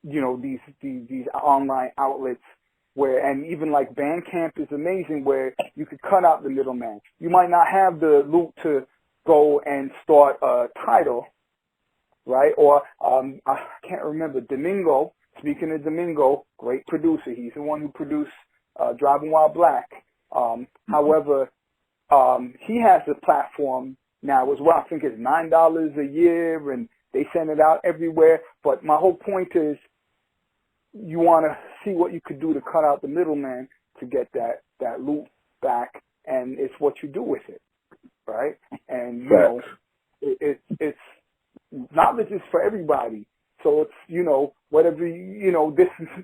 you know, these online outlets where, and even like Bandcamp is amazing, where you could cut out the middleman. You might not have the loot to go and start a title, right? Or, I can't remember, Domingo, speaking of Domingo, great producer. He's the one who produced, Driving While Black. However, he has a platform now as well. I think it's $9 a year, and they send it out everywhere. But my whole point is, you want to see what you could do to cut out the middleman to get that loot back, and it's what you do with it, right? And you know, it's knowledge is for everybody. So it's, you know, whatever, you know,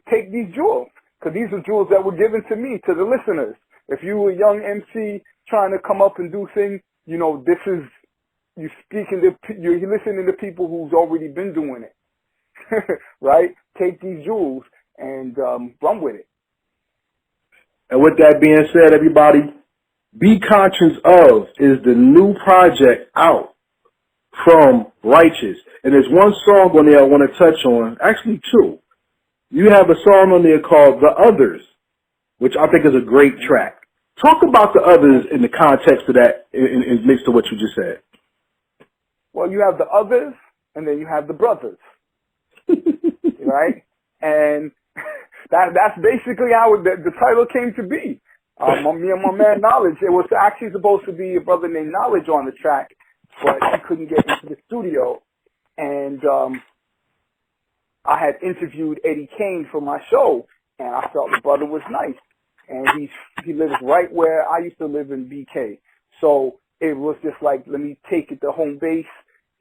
take these jewels, because these are jewels that were given to me, to the listeners. If you were a young MC trying to come up and do things, you know, this is, you're listening to people who's already been doing it, right? Take these jewels and run with it. And with that being said, everybody, Be Conscious Of is the new project out from Righteous. And there's one song on there I want to touch on, actually two. You have a song on there called The Others, which I think is a great track. Talk about The Others in the context of that, in mixed to what you just said. Well, you have the others, and then you have the brothers, right? And that's basically how the title came to be. Me and my man Knowledge, it was actually supposed to be a brother named Knowledge on the track, but he couldn't get into the studio. And I had interviewed Eddie Kane for my show, and I felt the brother was nice. And he lives right where I used to live in BK. So it was just like, let me take it to home base.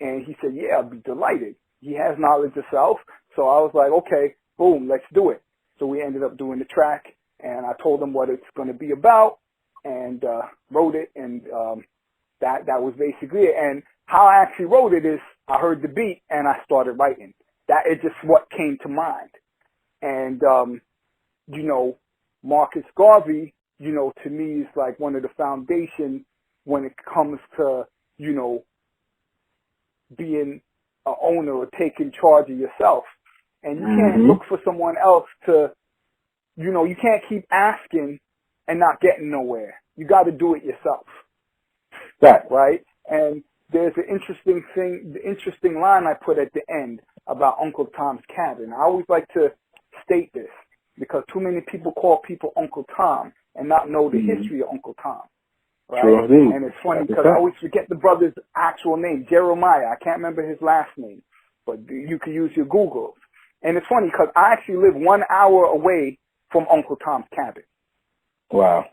And he said, yeah, I'd be delighted. He has knowledge of self. So I was like, okay, boom, let's do it. So we ended up doing the track, and I told him what it's going to be about, and wrote it, and that was basically it. And how I actually wrote it is, I heard the beat, and I started writing. That is just what came to mind. And, you know, Marcus Garvey, you know, to me is like one of the foundation when it comes to, you know, being an owner or taking charge of yourself. And you can't look for someone else to, you know, you can't keep asking and not getting nowhere. You got to do it yourself. Right? And there's an interesting thing, the interesting line I put at the end about Uncle Tom's Cabin. I always like to state this because too many people call people Uncle Tom and not know the history of Uncle Tom. Right? Sure. And it's funny because I always forget the brother's actual name, Jeremiah. I can't remember his last name, but you can use your Googles. And it's funny because I actually live 1 hour away from Uncle Tom's Cabin. Wow.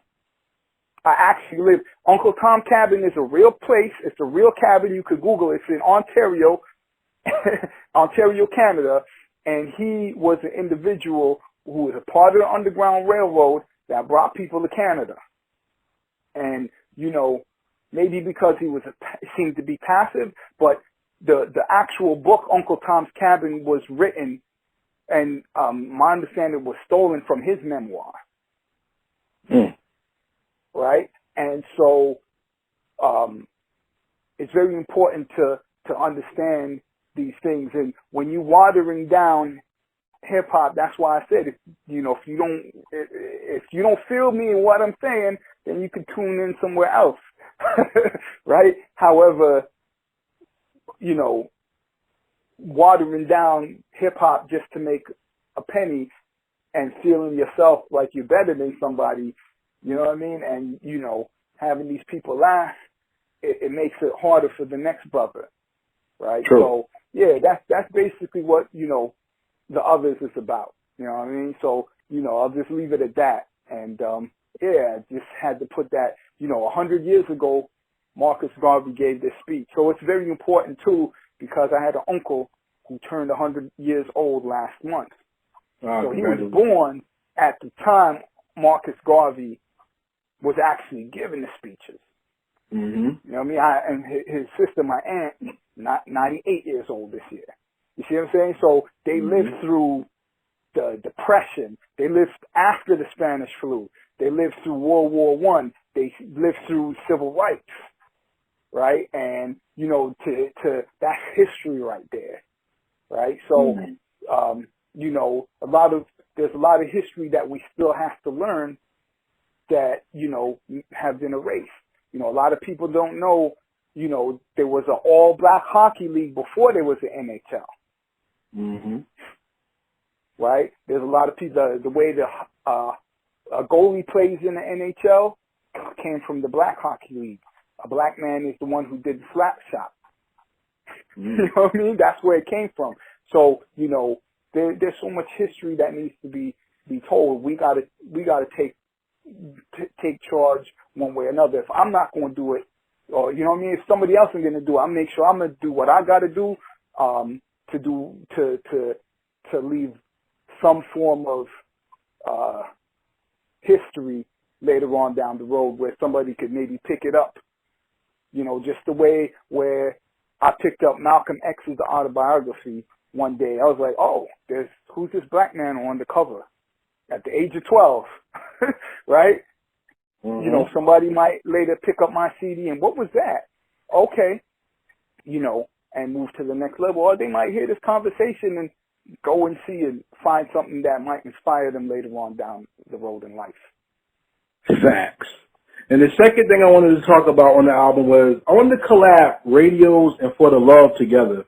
I actually live, Uncle Tom Cabin is a real place. It's a real cabin. You could Google it. It's in Ontario, Ontario, Canada. And he was an individual who was a part of the Underground Railroad that brought people to Canada. And, you know, maybe because he seemed to be passive, but the actual book, Uncle Tom's Cabin, was written, and my understanding was stolen from his memoir. Right? And so it's very important to understand these things. And when you're watering down hip hop, that's why I said, if you don't feel me in what I'm saying, then you can tune in somewhere else. Right? However, you know, watering down hip hop just to make a penny and feeling yourself like you're better than somebody, you know what I mean? And, you know, having these people laugh, it makes it harder for the next brother. Right? True. So, yeah, that's basically what, you know, The Others is about. You know what I mean? So, you know, I'll just leave it at that. And, yeah, just had to put that, you know, 100 years ago, Marcus Garvey gave this speech. So it's very important, too, because I had an uncle who turned 100 years old last month. Wow, so he was born at the time, Marcus Garvey was actually giving the speeches. Mhm. You know what I mean? And his sister, my aunt, 98 years old this year. You see what I'm saying? So they lived through the Depression. They lived after the Spanish flu. They lived through World War I. They lived through civil rights, right? And, you know, that's history right there, right? So, you know, there's a lot of history that we still have to learn that, you know, have been erased. You know, a lot of people don't know, you know, there was an all-black hockey league before there was an NHL. Mhm. Right? There's a lot of people, the way a goalie plays in the NHL came from the black hockey league. A black man is the one who did the slap shot. You know what I mean? That's where it came from. So, you know, there's so much history that needs to be told. We gotta take charge one way or another. If I'm not going to do it, or, you know what I mean, if somebody else is going to do it, I'll make sure I'm going to do what I got to do, to leave some form of history later on down the road where somebody could maybe pick it up. You know, just the way where I picked up Malcolm X's autobiography one day. I was like, oh, who's this black man on the cover at the age of 12, right? Mhm. You know, somebody might later pick up my CD and what was that? Okay, you know, and move to the next level. Or they might hear this conversation and go and see and find something that might inspire them later on down the road in life. Facts. And the second thing I wanted to talk about on the album was I wanted to collab Radios and For the Love together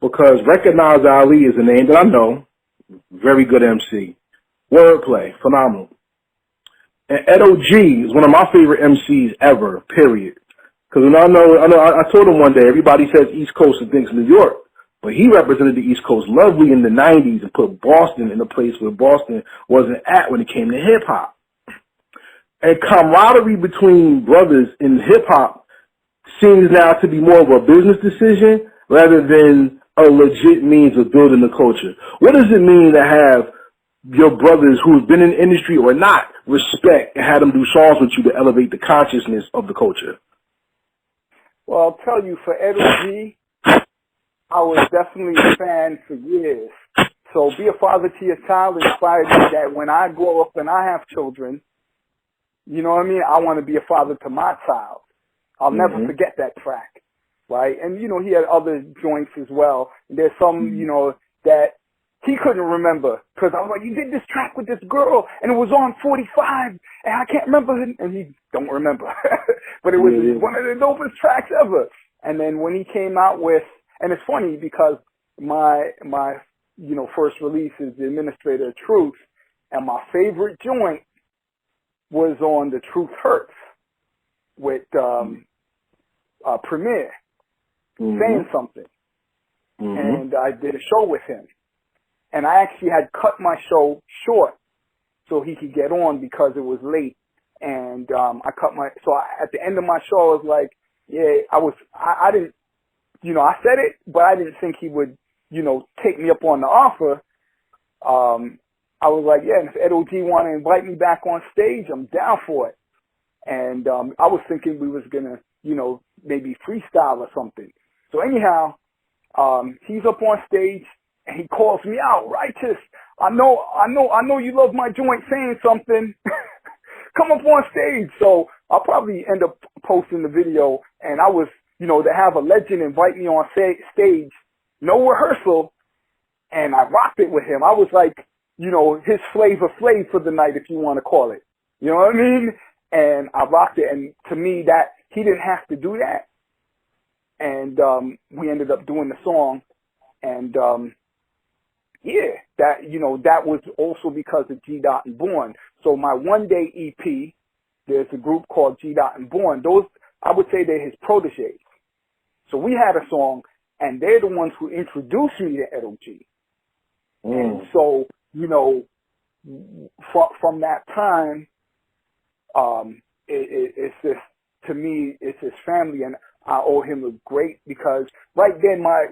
because Recognize Ali is a name that I know. Very good MC. Wordplay, phenomenal. And Ed O.G. is one of my favorite MCs ever, period. Because when I told him one day, everybody says East Coast and thinks New York. But he represented the East Coast lovely in the 90s and put Boston in a place where Boston wasn't at when it came to hip-hop. And camaraderie between brothers in hip-hop seems now to be more of a business decision rather than a legit means of building the culture. What does it mean to have your brothers who've been in the industry or not respect and have them do songs with you to elevate the consciousness of the culture? Well, I'll tell you, for Ed O.G., I was definitely a fan for years. So Be a Father to Your Child inspired me that when I grow up and I have children, you know what I mean, I want to be a father to my child. I'll never forget that track, right? And, you know, he had other joints as well. There's some, you know, that he couldn't remember because I was like, you did this track with this girl and it was on 45 and I can't remember it. And he don't remember. But it was one of the dopest tracks ever. And then when he came out with, and it's funny because my you know, first release is The Administrator of Truth, and my favorite joint was on The Truth Hurts with Premier saying something. And I did a show with him. And I actually had cut my show short so he could get on because it was late. And at the end of my show, I was like, yeah, I didn't, you know, I said it, but I didn't think he would, you know, take me up on the offer. I was like, yeah, and if Ed O.G. want to invite me back on stage, I'm down for it. And I was thinking we was going to, you know, maybe freestyle or something. So anyhow, he's up on stage and he calls me out, Righteous. I know you love my joint saying something. Come up on stage. So I'll probably end up posting the video. And I was, you know, to have a legend invite me on stage, no rehearsal, and I rocked it with him. I was like, you know, his Flavor Flav for the night, if you want to call it. You know what I mean? And I rocked it. And to me, that he didn't have to do that. And we ended up doing the song. And yeah, that, you know, that was also because of G. Dot and Born. So my One Day EP, there's a group called G. Dot and Born. Those, I would say they're his proteges. So we had a song, and they're the ones who introduced me to Ed O.G. And so, you know, from that time, it's just, to me, it's his family, and I owe him a great, because right then I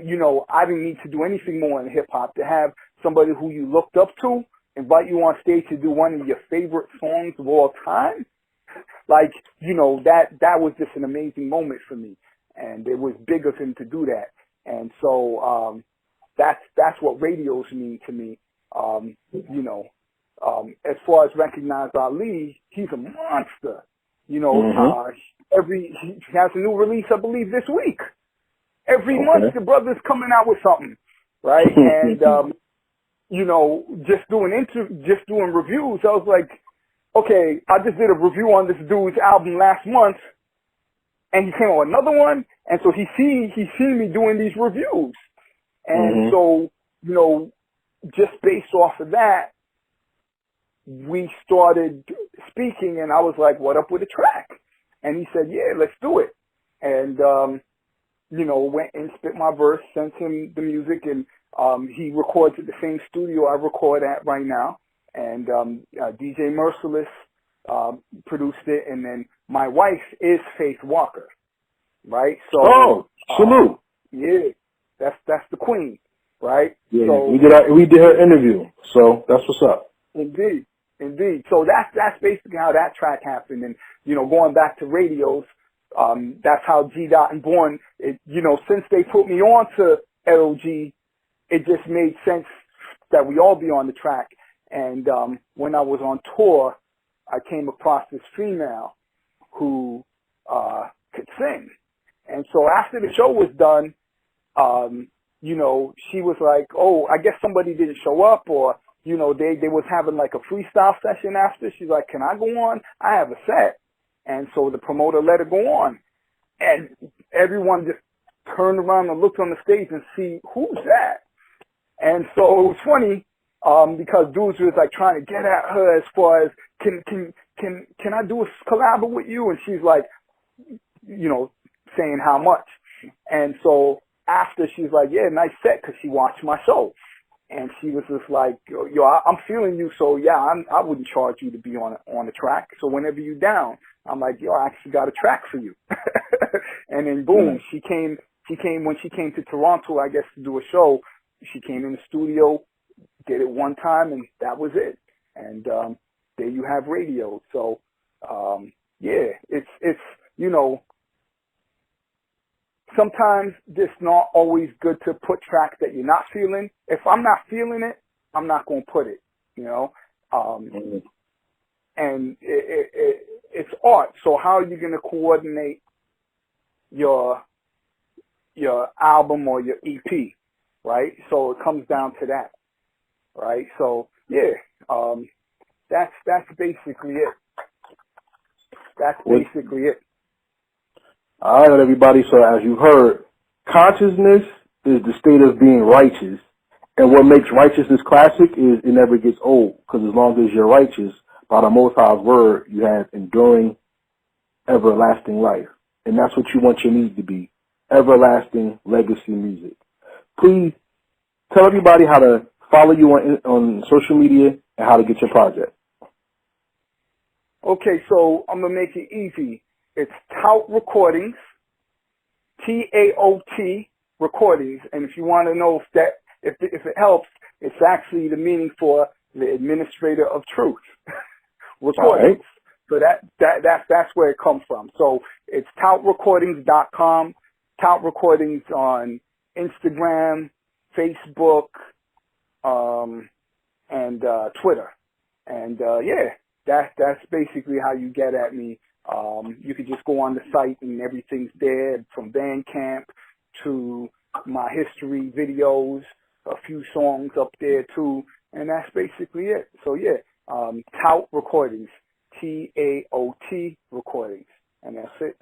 didn't need to do anything more in hip hop. To have somebody who you looked up to invite you on stage to do one of your favorite songs of all time, like, you know, that was just an amazing moment for me. And it was big of him to do that. And so, that's what radios mean to me. You know, as far as Recognize Ali, he's a monster. You know, he has a new release, I believe, this week. Every month the brother's coming out with something, right? And, you know, just doing reviews, I was like, okay, I just did a review on this dude's album last month, and he came out with another one, and so he's seen me doing these reviews. And so, you know, just based off of that, we started speaking, and I was like, what up with the track? And he said, yeah, let's do it. And, you know, went and spit my verse, sent him the music, and he records at the same studio I record at right now. And DJ Merciless produced it, and then my wife is Faith Walker, right? So, salute. Yeah, that's the queen, right? Yeah, so, we did her interview, so that's what's up. Indeed. So that's basically how that track happened. And, you know, going back to radios, that's how G Dot and Born, you know, since they put me on to LOG, it just made sense that we all be on the track. And when I was on tour, I came across this female who could sing. And so after the show was done, you know, she was like, oh, I guess somebody didn't show up, or, you know, they was having like a freestyle session after. She's like, can I go on? I have a set. And so the promoter let her go on. And everyone just turned around and looked on the stage and see, who's that? And so it was funny, because dudes was like trying to get at her as far as, can I do a collab with you? And she's like, you know, saying how much. And so after, she's like, yeah, nice set, because she watched my show. And she was just like, yo, I'm feeling you, so yeah, I wouldn't charge you to be on the track. So whenever you down, I'm like, yo, I actually got a track for you. And then boom, she came when she came to Toronto, I guess, to do a show. She came in the studio, did it one time, and that was it. And there you have radio. So yeah, it's you know, sometimes it's not always good to put tracks that you're not feeling. If I'm not feeling it, I'm not going to put it, you know. And it's art. So how are you going to coordinate your album or your EP, right? So it comes down to that, right? So yeah, that's basically it. That's basically it. All right, everybody. So as you heard, consciousness is the state of being righteous. And what makes righteousness classic is it never gets old. Because as long as you're righteous, by the Most High's word, you have enduring, everlasting life. And that's what you want your music to be. Everlasting legacy music. Please tell everybody how to follow you on social media and how to get your project. Okay, so I'm going to make it easy. It's Tout Recordings, T-A-O-T Recordings. And if you want to know if it helps, it's actually the meaning for the Administrator of Truth. Recordings. Right. So that's where it comes from. So it's toutrecordings.com, Tout Recordings on Instagram, Facebook, and Twitter. And yeah, that's basically how you get at me. You could just go on the site and everything's there, from Bandcamp to my history videos, a few songs up there too, and that's basically it. So yeah, Tout Recordings, T-A-O-T Recordings, and that's it.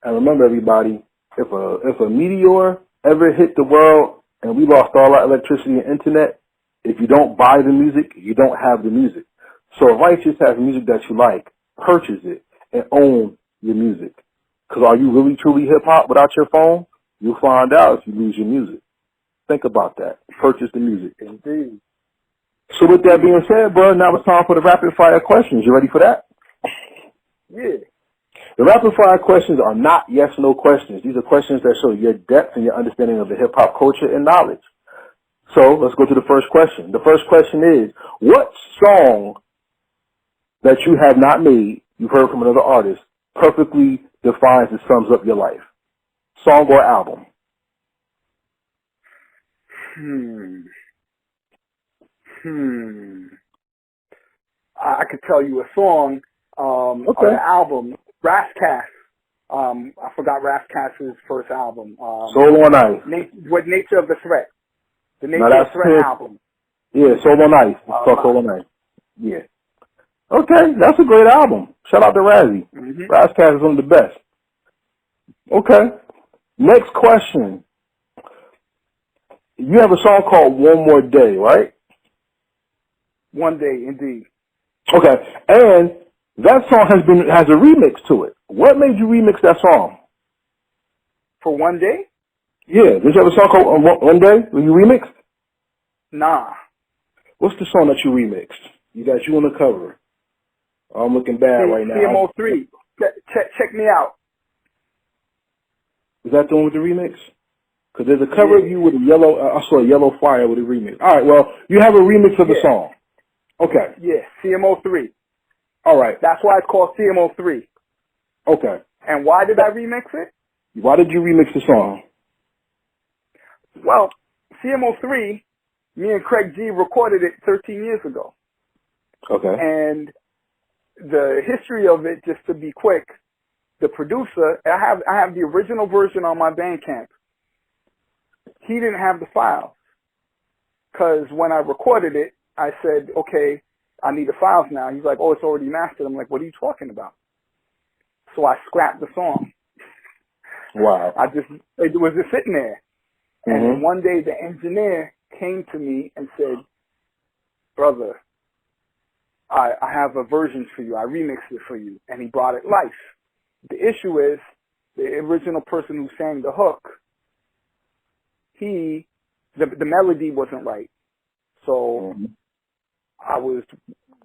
And remember, everybody, if a meteor ever hit the world and we lost all our electricity and internet, if you don't buy the music, you don't have the music. So if Righteous has music that you like, purchase it and own your music. Because are you really truly hip-hop without your phone? You'll find out if you lose your music. Think about that. Purchase the music. Indeed. So with that being said, bro, now it's time for the rapid-fire questions. You ready for that? Yeah. The rapid-fire questions are not yes-no questions. These are questions that show your depth and your understanding of the hip-hop culture and knowledge. So let's go to the first question. The first question is, what song that you have not made, you've heard from another artist, perfectly defines and sums up your life? Song or album? I could tell you a song, or an album, Rascass. I forgot Rascass's first album. Soul on Ice. What Nature of the Threat? The Nature of the Threat album. Yeah, Soul on Ice. It's called Soul on Ice. Yeah. Okay, that's a great album. Shout out to Razzie. Rascass is one of the best. Okay. Next question. You have a song called One More Day, right? One Day, indeed. Okay, and that song has a remix to it. What made you remix that song? For One Day? Yeah, did you have a song called One Day? Were you remixed? Nah. What's the song that you remixed? You got you on the cover. I'm looking bad right now. CMO3. Check me out. Is that the one with the remix? Because there's a cover of you with a yellow, I saw a yellow fire with a remix. All right, well, you have a remix of the song. Okay. Yeah, CMO3. All right. That's why it's called CMO3. Okay. And why did I remix it? Why did you remix the song? Well, CMO3, me and Craig G recorded it 13 years ago. Okay. And the history of it, just to be quick, the producer, I have the original version on my Bandcamp. He didn't have the files. Because when I recorded it, I said, okay, I need the files now. He's like, oh, it's already mastered. I'm like, what are you talking about? So I scrapped the song. Wow. It was just sitting there. And then one day the engineer came to me and said, brother, I have a version for you. I remixed it for you. And he brought it life. The issue is the original person who sang the hook, the melody wasn't right. So I was,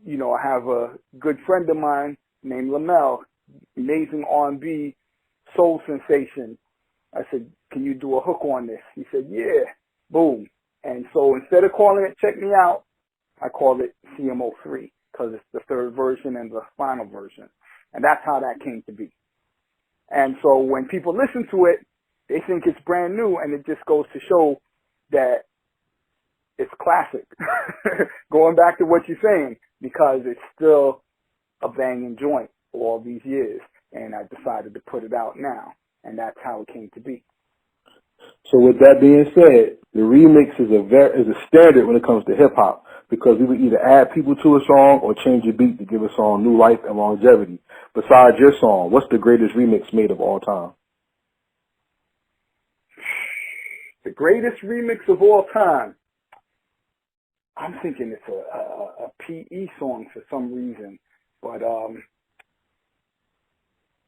I have a good friend of mine named Lamel, amazing R&B soul sensation. I said, can you do a hook on this? He said, yeah. Boom. And so instead of calling it Check Me Out, I called it CMO3 because it's the third version and the final version. And that's how that came to be. And so when people listen to it, they think it's brand new, and it just goes to show that it's classic. Going back to what you're saying, because it's still a banging joint for all these years, and I decided to put it out now, and that's how it came to be. So with that being said, the remix is a standard when it comes to hip hop, because we would either add people to a song or change the beat to give a song new life and longevity. Besides your song, what's the greatest remix made of all time? The greatest remix of all time. I'm thinking it's a PE song for some reason, but you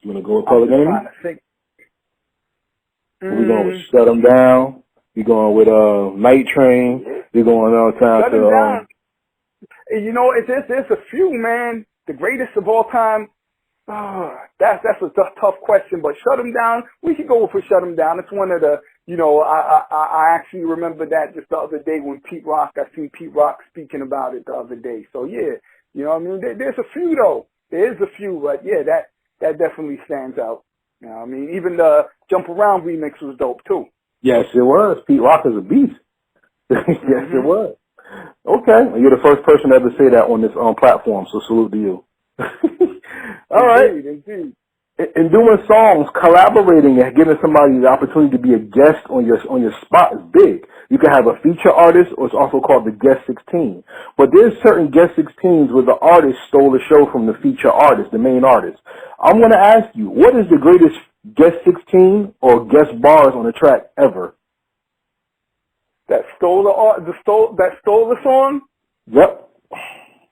want to go with Public Enemy? I'm trying to think. We're going with Shut 'Em Down. We're going with Night Train. We're going all time Shut 'Em Down. There's a few, man. The greatest of all time. That's a tough question, but Shut 'Em Down. We could go for Shut 'Em Down. It's one of the. I actually remember that just the other day when I seen Pete Rock speaking about it the other day. So yeah, you know what I mean? There's a few though. There is a few, but yeah, that definitely stands out. You know what I mean? Even the Jump Around remix was dope too. Yes, it was. Pete Rock is a beast. Yes, it was. Okay. You're the first person to ever say that on this platform, so salute to you. All right. Indeed. In doing songs, collaborating and giving somebody the opportunity to be a guest on your spot is big. You can have a feature artist, or it's also called the guest 16. But there's certain guest 16s where the artist stole the show from the feature artist, the main artist. I'm going to ask you, what is the greatest guest 16 or guest bars on a track ever? That stole the song? Yep.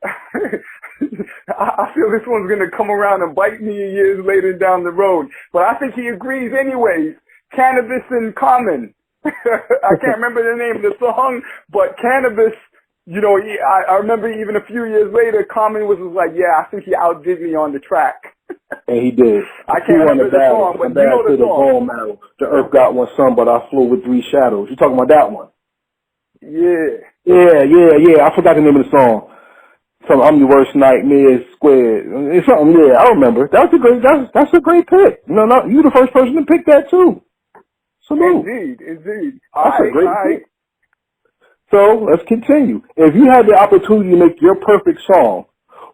I feel this one's going to come around and bite me years later down the road. But I think he agrees anyways. Cannabis and Common. I can't remember the name of the song, but Cannabis, I remember even a few years later, Common was like, yeah, I think he outdid me on the track. And he did. I can't remember the song, but you know the song. The Earth got one sun, but I flew with three shadows. You talking about that one? Yeah. I forgot the name of the song. I'm your worst nightmare squared. It's something. Yeah, I remember. That's a great pick. No, you the first person to pick that too. Salute. Indeed. That's a great pick. So let's continue. If you had the opportunity to make your perfect song,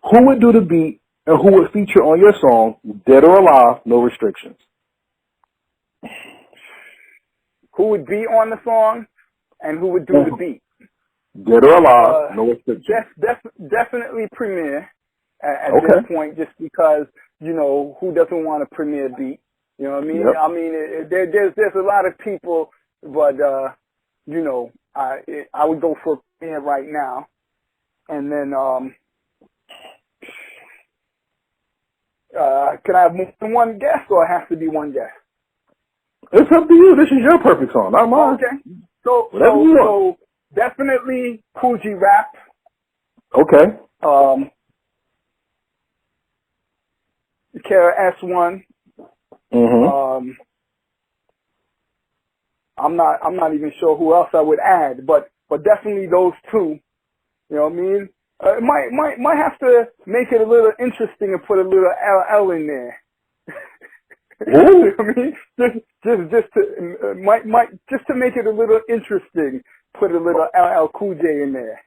who would do the beat and who would feature on your song, dead or alive, no restrictions? Who would be on the song and who would do the beat? Dead or alive, no restrictions. Definitely Premier at this point, just because, who doesn't want a Premier beat? You know what I mean? Yep. I mean, there's a lot of people, but, I would go for Premier right now. And then, can I have more than one guest, or it has to be one guest? It's up to you. This is your perfect song, not mine. Okay. So definitely Cool G Rap. Okay. Kara S1. Mm-hmm. I'm not even sure who else I would add, but definitely those two. You know what I mean? Might have to make it a little interesting and put a little LL in there. You know what I mean? Just to make it a little interesting, put a little LL Cool J in there.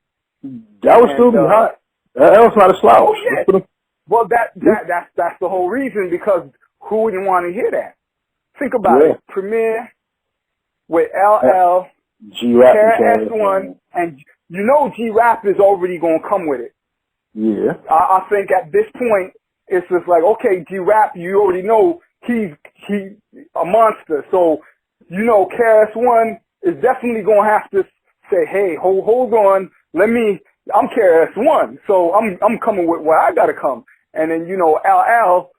That would still be hot. LL's not a slouch. Oh yeah. Well, that's the whole reason, because who wouldn't want to hear that? Think about it. Premier with LL, G-Rap, S1, and G-Rap is already going to come with it. Yeah. I think at this point, it's just like, okay, G-Rap, you already know he's a monster. So, KRS-One is definitely going to have to say, hey, hold on, I'm KRS-One, so I'm coming with where I got to come. And then, LL,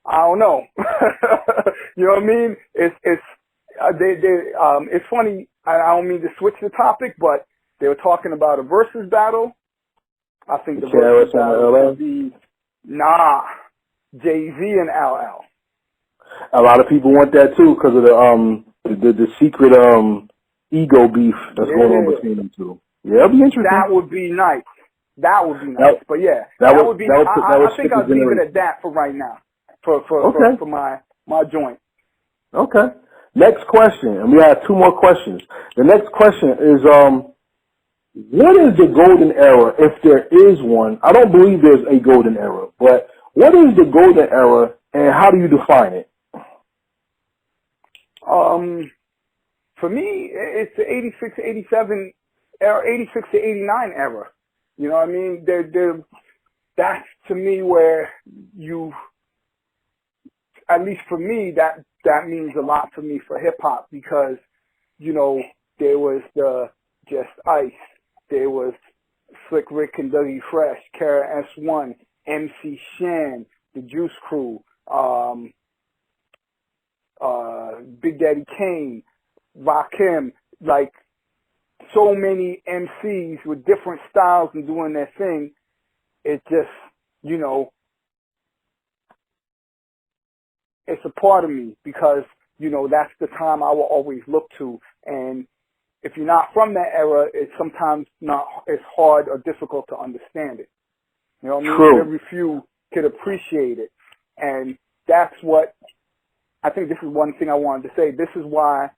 I don't know. You know what I mean? It's funny. I don't mean to switch the topic, but they were talking about a versus battle. I think the versus battle would be Jay-Z and LL. A lot of people want that too because of the secret ego beef that's going on between them two. Yeah, that'd be interesting. That would be nice. But yeah, that would be. I think I'll leave it at that for right now. For my joint. Okay. Next question, and we have two more questions. The next question is, what is the golden era, if there is one? I don't believe there's a golden era, but what is the golden era, and how do you define it? For me, it's the 86 to 87 era, 86 to 89 era. You know what I mean? That's to me where at least for me, that means a lot for me for hip hop, because, there was the Just Ice, there was Slick Rick and Dougie Fresh, Kara S1, MC Shan, the Juice Crew, Big Daddy Kane, Rakim, like so many MCs with different styles and doing their thing. It just, it's a part of me, because, that's the time I will always look to. And if you're not from that era, it's sometimes it's hard or difficult to understand it. You know what I mean? True. Very few could appreciate it. And that's what, I think this is one thing I wanted to say. This is why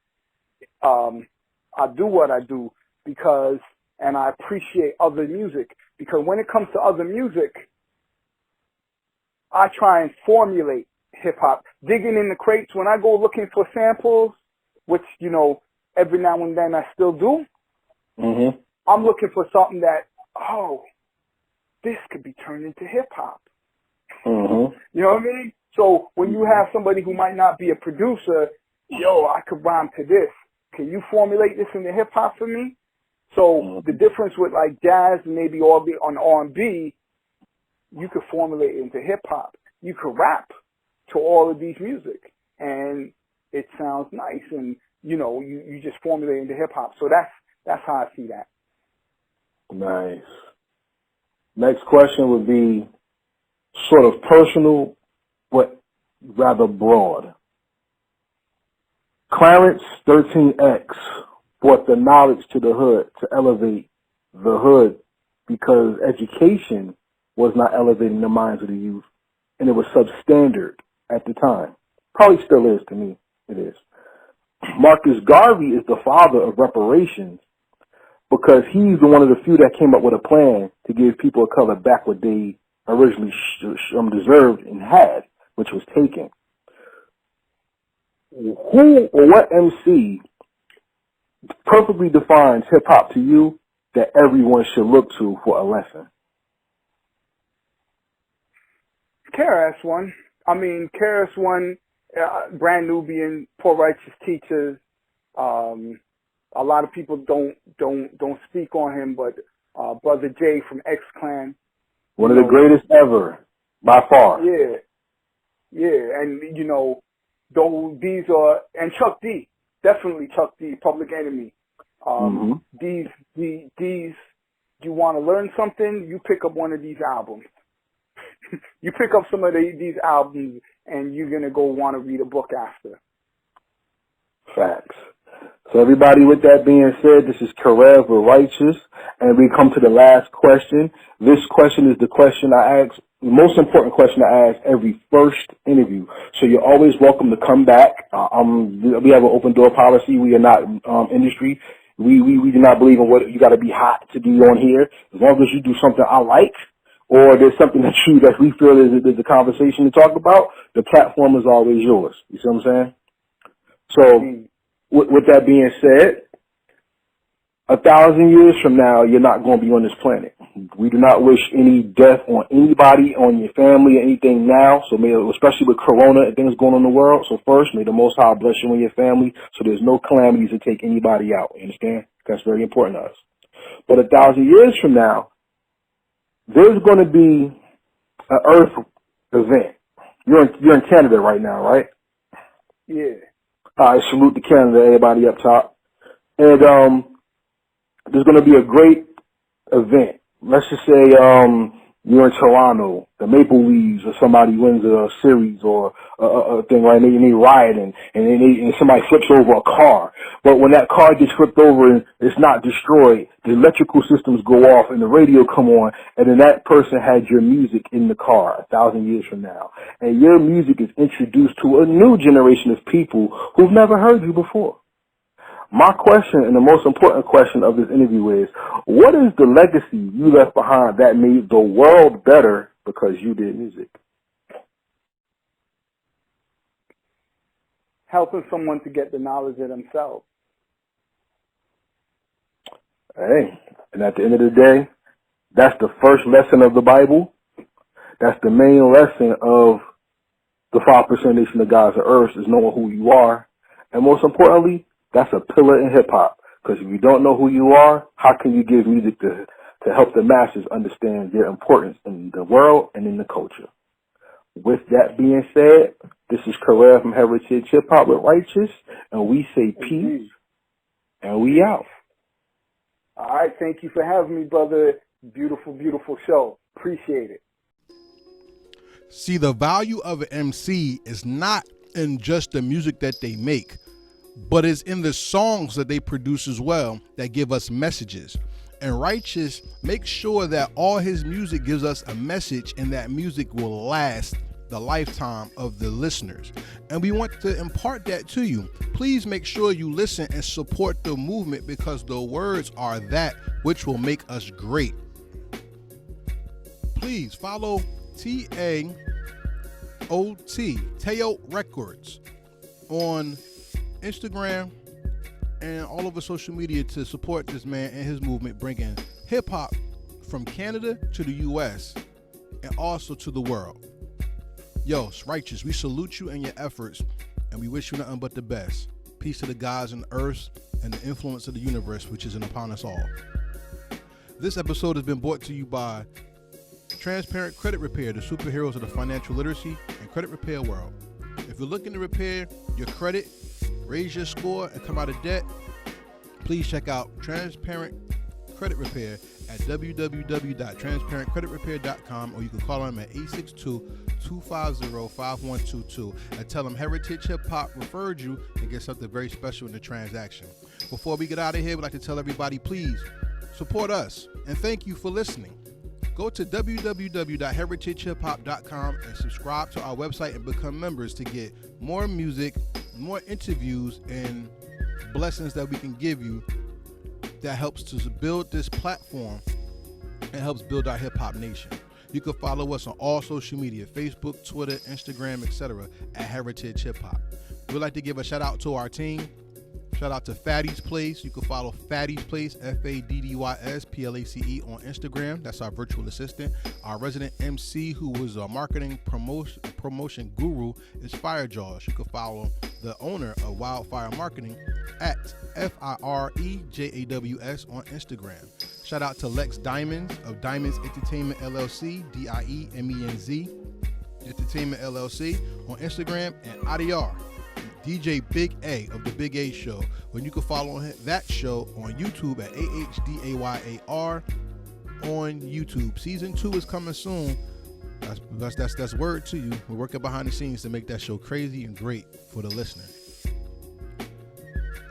I do what I do, and I appreciate other music. Because when it comes to other music, I try and formulate hip-hop. Digging in the crates, when I go looking for samples, which, every now and then I still do, mm-hmm. I'm looking for something that, this could be turned into hip-hop. Mm-hmm. You know what I mean? So when you have somebody who might not be a producer, I could rhyme to this. Can you formulate this into hip-hop for me? So the difference with like jazz and maybe on R&B, you could formulate it into hip-hop. You could rap to all of these music, and it sounds nice, and you just formulate into hip hop. So that's how I see that. Nice. Next question would be sort of personal, but rather broad. Clarence 13X brought the knowledge to the hood to elevate the hood, because education was not elevating the minds of the youth, and it was substandard at the time. Probably still is to me. It is. Marcus Garvey is the father of reparations, because he's the one of the few that came up with a plan to give people of color back what they originally deserved and had, which was taken. Who or what MC perfectly defines hip-hop to you that everyone should look to for a lesson? KRS-One. I mean, KRS-One, Brand Nubian, Poor Righteous Teachers. A lot of people don't speak on him, but Brother Jay from X-Clan. One of the greatest ever, by far. Yeah. Yeah, and, though these are, and Chuck D, definitely Chuck D, Public Enemy. These, you want to learn something, you pick up one of these albums. You pick up some of these albums, and you're going to go want to read a book after. Facts. So everybody, with that being said, this is Karev with Righteous, and we come to the last question. This question is the question I ask, the most important question I ask every first interview. So you're always welcome to come back. We have an open door policy. We are not industry. We do not believe in what you got to be hot to be on here. As long as you do something I like, or there's something that we feel is a conversation to talk about, the platform is always yours. You see what I'm saying? So, with that being said, 1,000 years from now, you're not going to be on this planet. We do not wish any death on anybody, on your family, or anything now. So, especially with Corona and things going on in the world. So first, may the Most High bless you and your family, so there's no calamities to take anybody out. You understand? That's very important to us. But 1,000 years from now, there's going to be an Earth event. You're in Canada right now, right? Yeah. All right, salute to Canada, everybody up top. And there's going to be a great event. Let's just say you're in Toronto, the Maple Leafs, or somebody wins a series or a thing, right? And they rioting, and somebody flips over a car. But when that car gets flipped over and it's not destroyed, the electrical systems go off and the radio come on, and then that person had your music in the car 1,000 years from now. And your music is introduced to a new generation of people who've never heard you before. My question, and the most important question of this interview, is what is the legacy you left behind that made the world better because you did music? Helping someone to get the knowledge of themselves. Hey, and at the end of the day, that's the first lesson of the Bible. That's the main lesson of the 5% nation of God's earth, is knowing who you are. And most importantly, that's a pillar in hip-hop, because if you don't know who you are, how can you give music to help the masses understand their importance in the world and in the culture? With that being said, this is Karev from Heritage Hip-Hop with Righteous, and we say peace, and we out. All right, thank you for having me, brother. Beautiful, beautiful show. Appreciate it. See, the value of an MC is not in just the music that they make, but it's in the songs that they produce as well that give us messages. And Righteous makes sure that all his music gives us a message, and that music will last the lifetime of the listeners. And we want to impart that to you. Please make sure you listen and support the movement, because the words are that which will make us great. Please follow TAOT, Teo Records, on Instagram and all over social media to support this man and his movement, bringing hip-hop from Canada to the U.S. and also to the world. Yo, Righteous, we salute you and your efforts, and we wish you nothing but the best. Peace to the gods and earth and the influence of the universe, which is upon us all. This episode has been brought to you by Transparent Credit Repair, the superheroes of the financial literacy and credit repair world. If you're looking to repair your credit, raise your score, and come out of debt, please check out Transparent Credit Repair at www.transparentcreditrepair.com, or you can call them at 862-250-5122 and tell them Heritage Hip Hop referred you and get something very special in the transaction. Before we get out of here, we'd like to tell everybody, please support us and thank you for listening. Go to www.heritagehiphop.com and subscribe to our website and become members to get more music, more interviews, and blessings that we can give you that helps to build this platform and helps build our hip-hop nation. You can follow us on all social media, Facebook, Twitter, Instagram, etc. at Heritage Hip Hop. We'd like to give a shout out to our team. Shout out to Fatty's Place. You can follow Fatty's Place, Faddys Place, on Instagram. That's our virtual assistant. Our resident MC, who was a marketing promotion guru, is Firejaws. You can follow the owner of Wildfire Marketing at FIREJAWS on Instagram. Shout out to Lex Diamonds of Diamonds Entertainment LLC, DIEMENZ Entertainment LLC on Instagram, and ADR, DJ Big A of The Big A Show, when you can follow that show on YouTube at AHDAYAR on YouTube. Season 2 is coming soon. That's word to you. We're working behind the scenes to make that show crazy and great for the listener.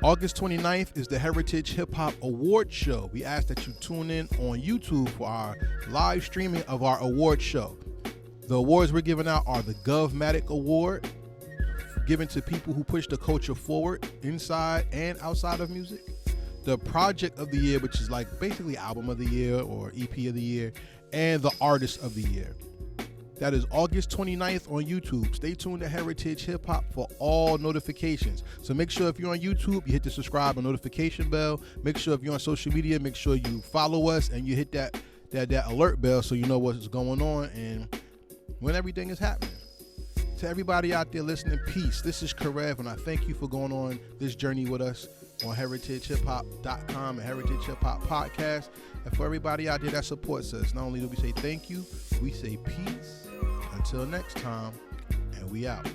August 29th is the Heritage Hip Hop Award Show. We ask that you tune in on YouTube for our live streaming of our award show. The awards we're giving out are the Govmatic Award, given to people who push the culture forward inside and outside of music. The Project of the Year, which is like basically Album of the Year or EP of the Year, and the Artist of the Year. That is August 29th on YouTube. Stay tuned to Heritage Hip Hop for all notifications. So make sure if you're on YouTube, you hit the subscribe and notification bell. Make sure if you're on social media, make sure you follow us and you hit that alert bell so you know what's going on and when everything is happening. To everybody out there listening, peace. This is Karev, and I thank you for going on this journey with us on heritagehiphop.com and Heritage Hip Hop Podcast. And for everybody out there that supports us, not only do we say thank you, we say peace. Until next time, and we out.